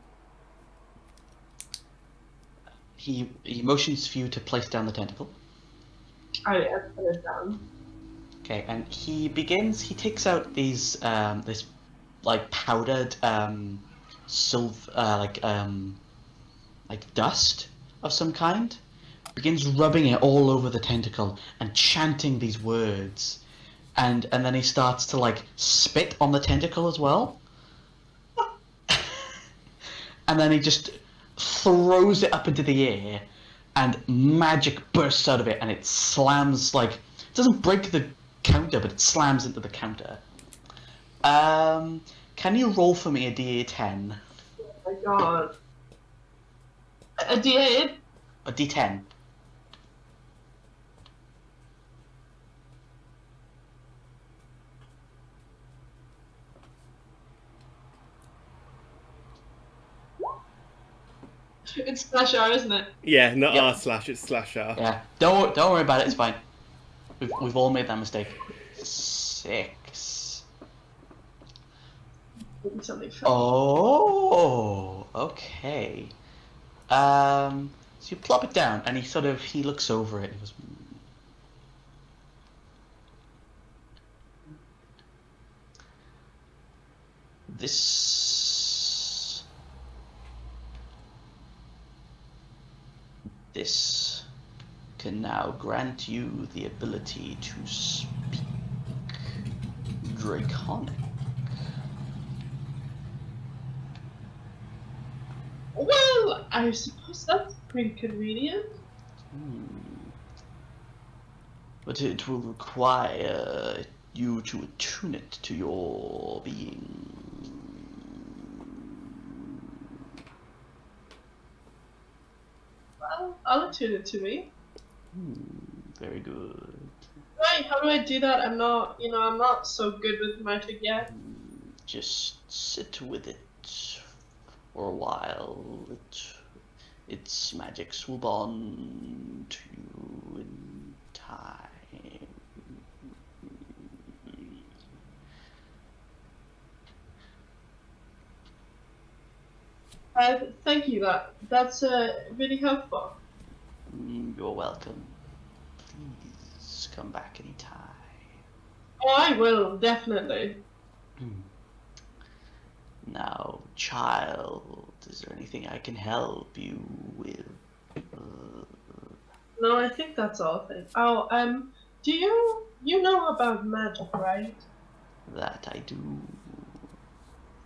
He motions for you to place down the tentacle. I put it down. Okay, and he takes out these this like powdered silver like dust of some kind, begins rubbing it all over the tentacle and chanting these words, and then he starts to like spit on the tentacle as well. And then he just throws it up into the air, and magic bursts out of it, and it slams like it doesn't break the counter, but it slams into the counter. Can you roll for me a D10? Oh my god. A D8? A D10. It's slash R, isn't it? Yeah, not Yep. r/, it's /r. Yeah. Don't worry about it. It's fine. We've all made that mistake. 6. Maybe something fun. Oh. Okay. So you plop it down, and he looks over it and he goes, This can now grant you the ability to speak Draconic. Well, I suppose that's pretty convenient. But it will require you to attune it to your being. Well, I'll attune it to me. Very good. Right, how do I do that? I'm not so good with magic yet. Just sit with it for a while. Its magics will bond to you in time. Thank you. That's really helpful. You're welcome. Please come back anytime. Oh, I will definitely. Now, child, is there anything I can help you with? No, I think that's all. Do you know about magic, right? That I do. You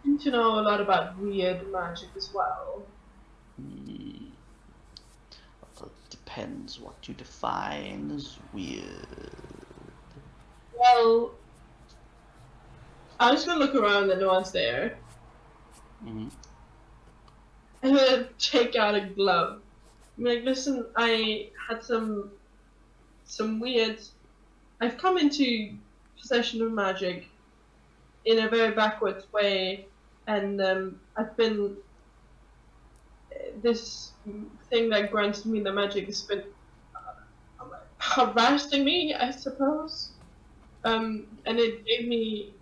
seem to know a lot about weird magic as well. Well, it depends what you define as weird. Well, I'm just gonna look around and no one's there. Mm-hmm. I'm gonna take out a glove. I'm like, listen, I had some weird. I've come into possession of magic in a very backwards way, and I've been this thing that granted me the magic has been harassing me, I suppose. And it gave me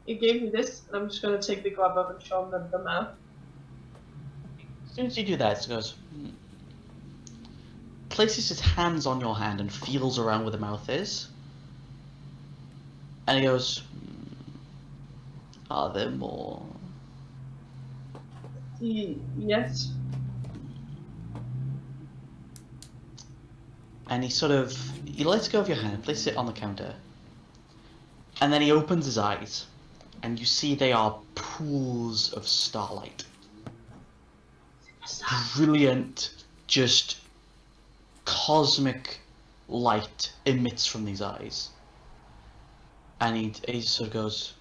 this, and I'm just gonna take the glove up and show him the mouth. As soon as you do that, it goes. Places his hands on your hand and feels around where the mouth is. And he goes, are there more? Yes. And he lets go of your hand, places it on the counter. And then he opens his eyes, and you see they are pools of starlight. Brilliant, just cosmic light emits from these eyes. And he sort of goes,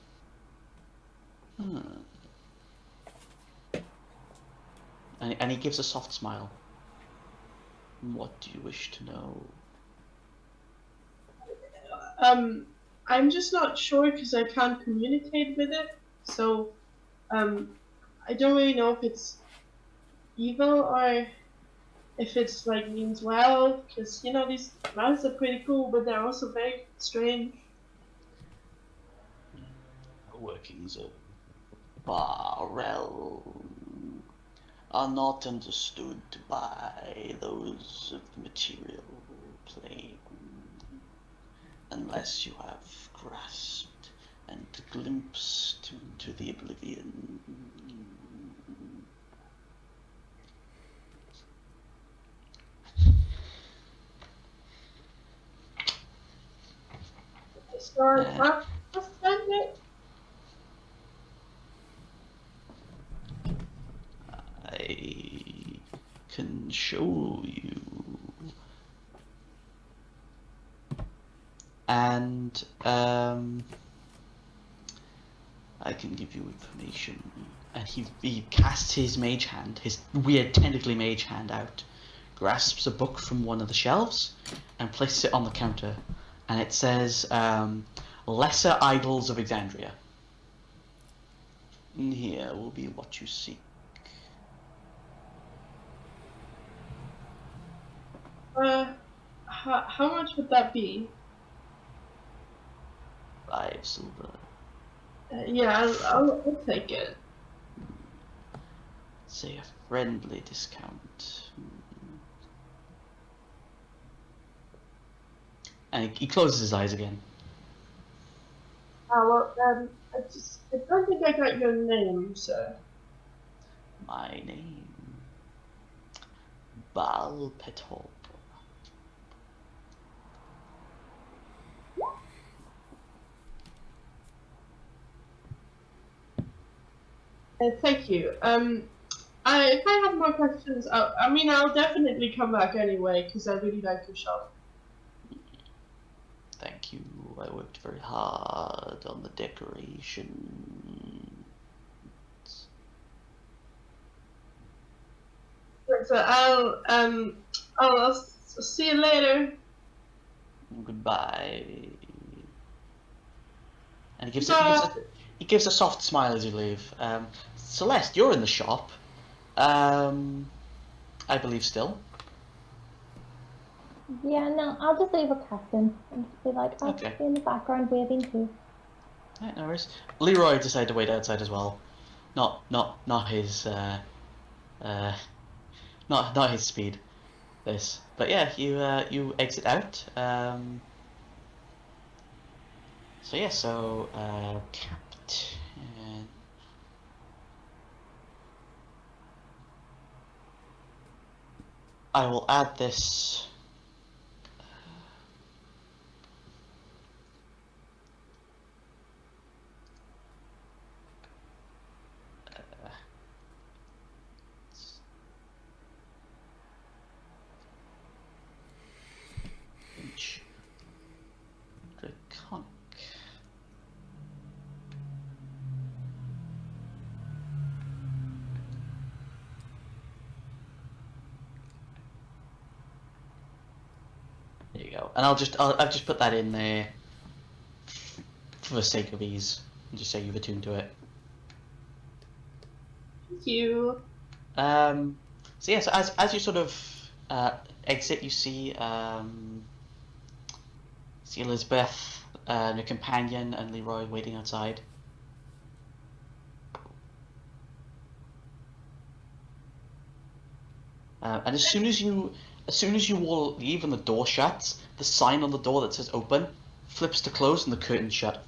and he gives a soft smile. What do you wish to know? I'm just not sure because I can't communicate with it. So, I don't really know if it's evil or if it's like means well. Because these mouths are pretty cool, but they're also very strange. The workings of Barrel are not understood by those of the material plane unless you have grasped and glimpsed into the oblivion. I can show you. And I can give you information. And he casts his mage hand, his weird tentacly mage hand out, grasps a book from one of the shelves, and places it on the counter. And it says, Lesser Idols of Exandria. And here will be what you seek. How much would that be? 5 silver. Yeah, I'll take it. Say a friendly discount. And he closes his eyes again. I don't think I got your name, sir. My name, Balpetor. Thank you. If I have more questions, I'll definitely come back anyway because I really like your shop. Thank you. I worked very hard on the decoration. So I'll see you later. Goodbye. And Bye. he gives a soft smile as you leave. Celeste, you're in the shop. I believe still. Yeah, no, I'll just leave a captain and just be like, I'll Okay. be in the background waving too. Right, no worries. Leroy decided to wait outside as well. Not his not his speed. This, but yeah, you exit out. So yeah, Captain. I will add this. Draconic. There you go. And I'll just put that in there for the sake of ease, and just say you've attuned to it. Thank you. So yeah, so as you sort of exit, you see Elizabeth and your companion and Leroy waiting outside. And as soon as you all leave and the door shuts, the sign on the door that says open flips to close and the curtains shut.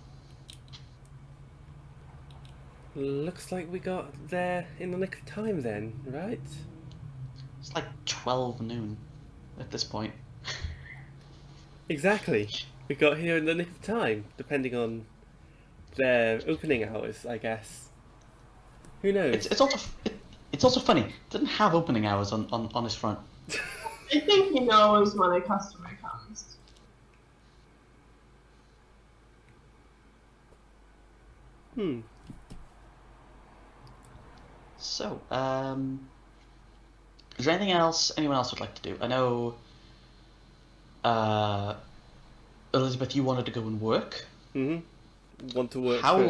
Looks like we got there in the nick of time then, right? It's like 12 noon at this point. Exactly. We got here in the nick of time, depending on their opening hours, I guess. Who knows? It's also funny. It doesn't have opening hours on his front. I think he knows when a customer comes. So, is there anything else anyone else would like to do? I know, Elizabeth, you wanted to go and work. Want to work How for...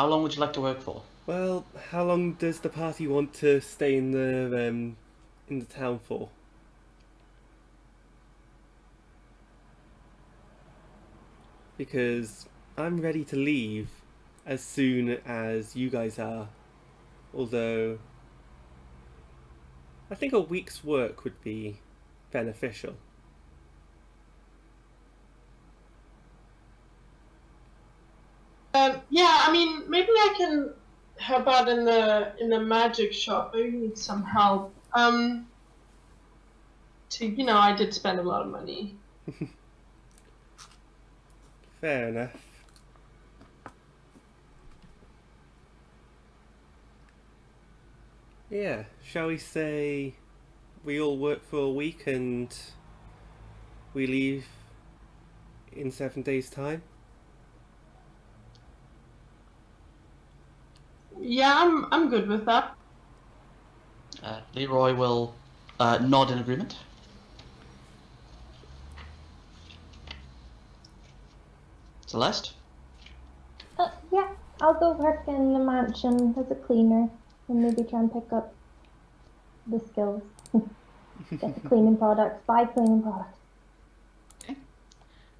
long would you like to work for? Well, how long does the party want to stay in the town for? Because I'm ready to leave as soon as you guys are. Although I think a week's work would be beneficial. Yeah, maybe I can help out in the magic shop. I need some help. I did spend a lot of money. Fair enough. Yeah, shall we say we all work for a week and we leave in 7 days' time? Yeah, I'm good with that. Leroy will nod in agreement. Celeste? Yeah, I'll go work in the mansion as a cleaner and maybe try and pick up the skills. Get the cleaning products, buy cleaning products. Okay.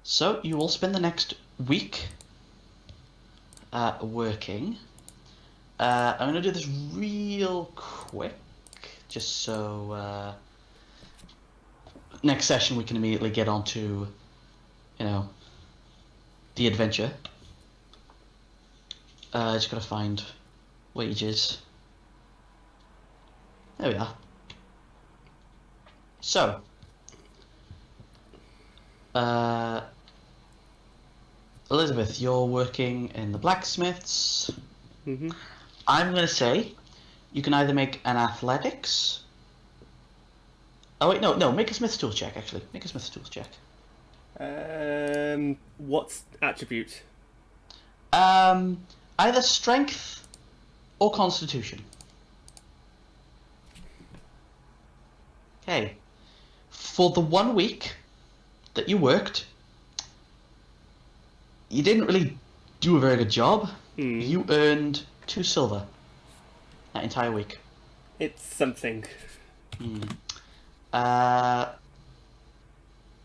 So you will spend the next week working. I'm going to do this real quick, just so next session we can immediately get on to you know, the adventure. Just gotta find wages. There we are. So, Elizabeth, you're working in the blacksmiths. Mm-hmm. I'm gonna say you can either make an athletics. Oh wait, no, make a smith's tools check. Actually, make a smith's tools check. What's attribute? Either strength or constitution. Okay. For the 1 week that you worked, you didn't really do a very good job. You earned 2 silver that entire week. It's something.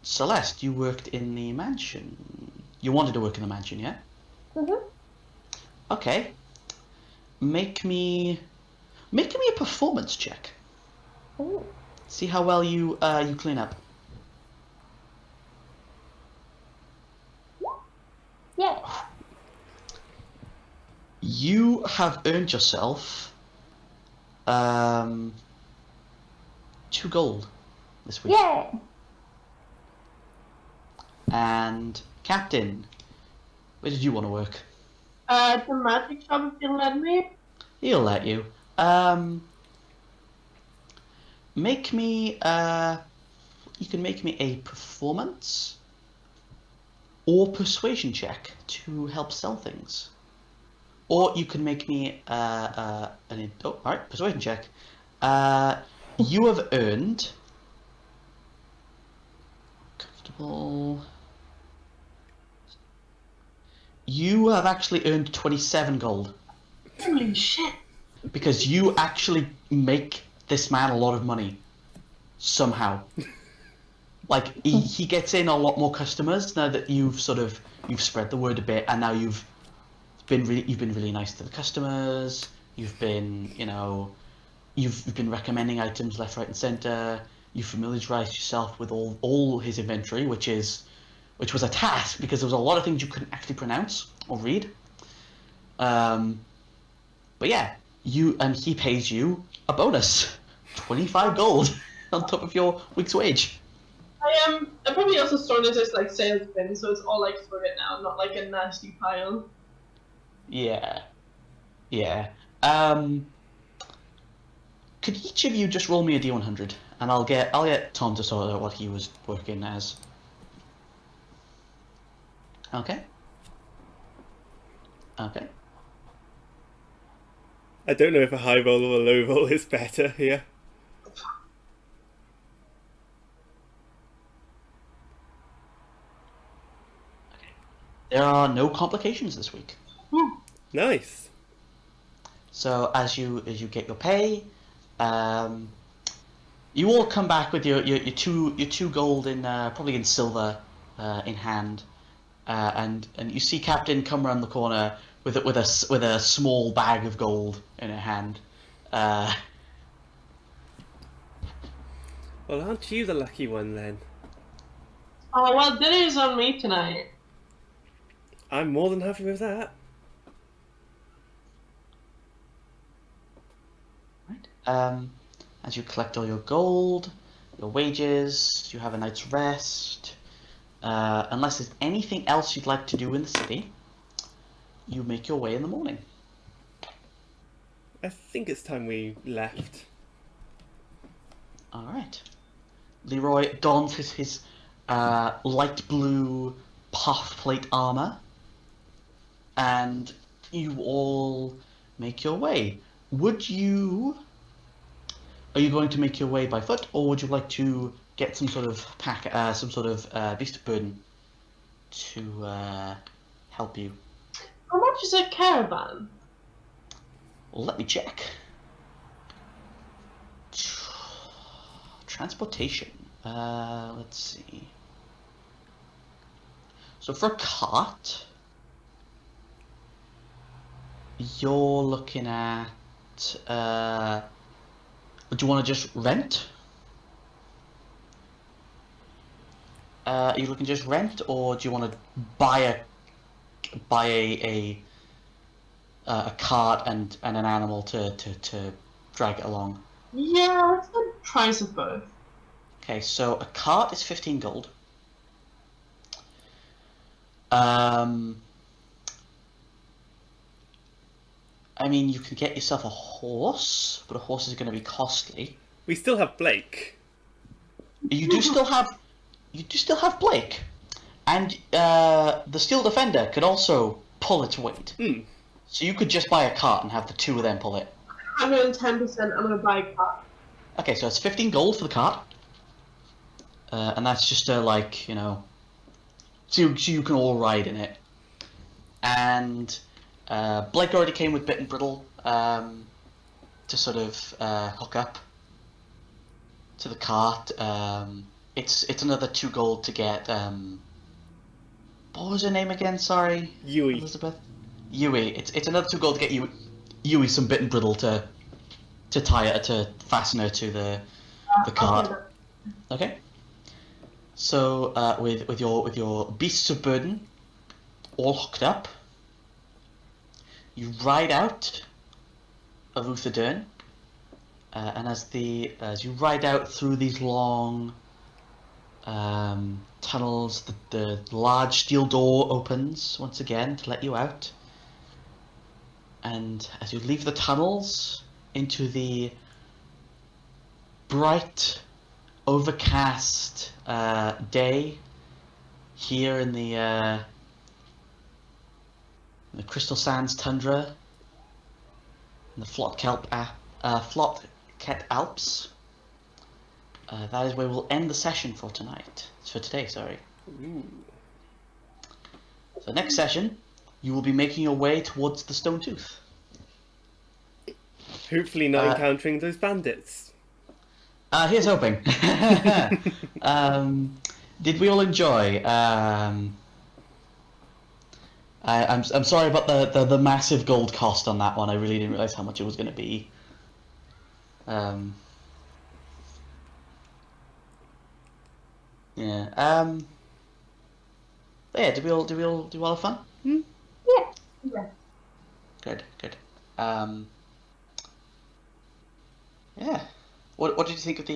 Celeste, you worked in the mansion. You wanted to work in the mansion, yeah? Mhm. Okay. Make me a performance check. Ooh. See how well you clean up. Yeah. You have earned yourself 2 gold this week. Yeah. And Captain, where did you want to work? The magic shop, if you'll let me. He'll let you. Make me you can make me a performance or persuasion check to help sell things. Or you can make me alright, persuasion check. You have earned comfortable. You have actually earned 27 gold Holy shit. because you actually make this man a lot of money somehow. Like he gets in a lot more customers now that you've spread the word a bit, and now you've been really nice to the customers. You've been you've been recommending items left, right, and center. You familiarized yourself with all his inventory, which was a task because there was a lot of things you couldn't actually pronounce or read. But yeah, he pays you a bonus, 25 gold on top of your week's wage. I'm probably also storing it as like sales bin, so it's all like for it now, not like a nasty pile. Yeah. Could each of you just roll me a D100, and I'll get Tom to sort out what he was working as. Okay. I don't know if a high roll or a low roll is better here. There are no complications this week. Nice. So as you get your pay, you all come back with your two gold in probably in silver in hand, and you see Captain come around the corner with a small bag of gold in her hand. Well, aren't you the lucky one then? Oh well, dinner is on me tonight. I'm more than happy with that. Right. As you collect all your gold, your wages, you have a night's rest. Unless there's anything else you'd like to do in the city, you make your way in the morning. I think it's time we left. All right. Leroy dons his light blue puff plate armor, and you all make your way. Are you going to make your way by foot, or would you like to get some sort of beast of burden to help you? How much is a caravan? Well, let me check. Transportation. Let's see. So for a cart, you're looking at. Do you want to just rent? Are you looking to just rent, or do you want to buy a cart and an animal to drag it along? Yeah, what's the price of both? Okay, so a cart is 15 gold. Um, I mean, you can get yourself a horse, but a horse is going to be costly. We still have Blake. You do still have Blake, and the Steel Defender can also pull its weight. Hmm. So you could just buy a cart and have the two of them pull it. 110%. I'm gonna buy a car. Okay, so it's 15 gold for the cart, and that's just so you can all ride in it. And Blake already came with Bit and Brittle to sort of hook up to the cart. It's another 2 gold to get. What was her name again? Sorry, Yui. Elizabeth. Yui. It's another 2 gold to get Yui some Bit and Brittle to fasten her to the cart. Okay. So with your beasts of burden all hooked up, you ride out of Uthadern, and as you ride out through these long tunnels, the large steel door opens once again to let you out. And as you leave the tunnels into the bright, overcast day here in the Crystal Sands tundra, in the Flotket Alps, that is where we'll end the session for today. Sorry. Ooh. So next session, you will be making your way towards the Stone Tooth. Hopefully not encountering those bandits. Here's hoping. Did we all enjoy? I'm sorry about the massive gold cost on that one. I really didn't realize how much it was going to be. Yeah. But yeah. Did we all have fun? Yeah. Good. Yeah. What did you think of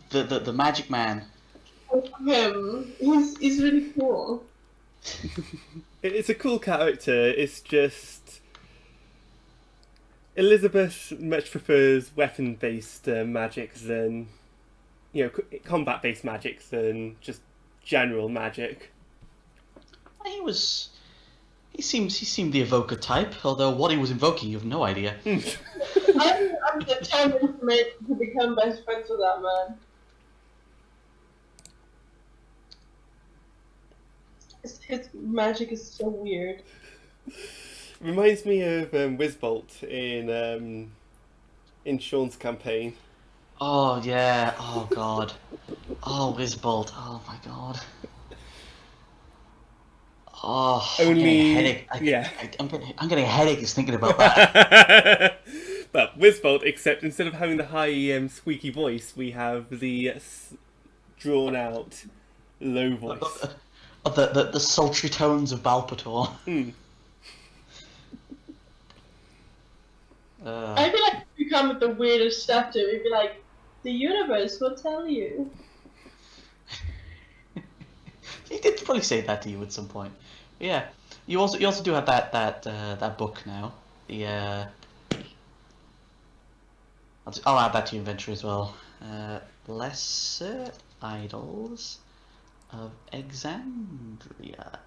the Magic Man? Him. He's really cool. It's a cool character. It's just Elizabeth much prefers weapon-based magic than combat-based magic than just general magic. He seemed the evoker type, although what he was invoking you have no idea. I'm determined to become best friends with that man. His magic is so weird. Reminds me of Wizbolt in Sean's campaign. Oh yeah, oh god. Oh Wizbolt, oh my god. Oh, I'm getting a headache. I'm getting a headache just thinking about that. But Wizbolt, except instead of having the high squeaky voice, we have the drawn out low voice. The sultry tones of Balpator. I feel like if you come with the weirdest stuff to it, you'd be like, the universe will tell you. He did probably say that to you at some point. But yeah, you also do have that book now. I'll add that to your inventory as well. Lesser Idols of Exandria.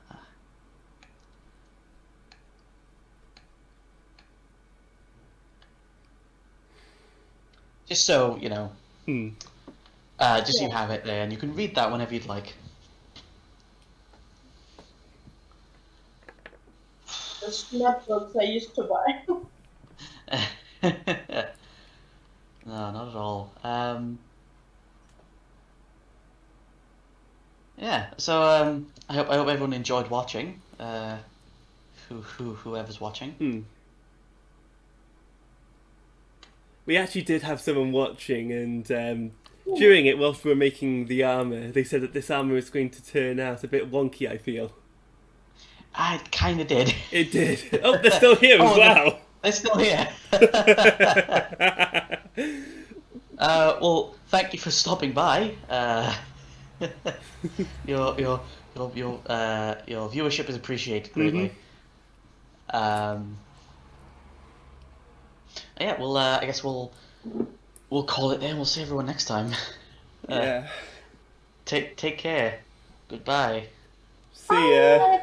Just so you know. Just so you have it there, and you can read that whenever you'd like. The snapshots I used to buy. No, not at all. Yeah. So I hope everyone enjoyed watching. Whoever's watching. We actually did have someone watching, and during it, whilst we were making the armour, they said that this armour is going to turn out a bit wonky, I feel. I kind of did. It did. Oh, they're still here as well. They're still here. Well, thank you for stopping by. Your viewership is appreciated greatly. Yeah, well, I guess we'll call it there. We'll see everyone next time. Yeah. Take care. Goodbye. See ya. Bye.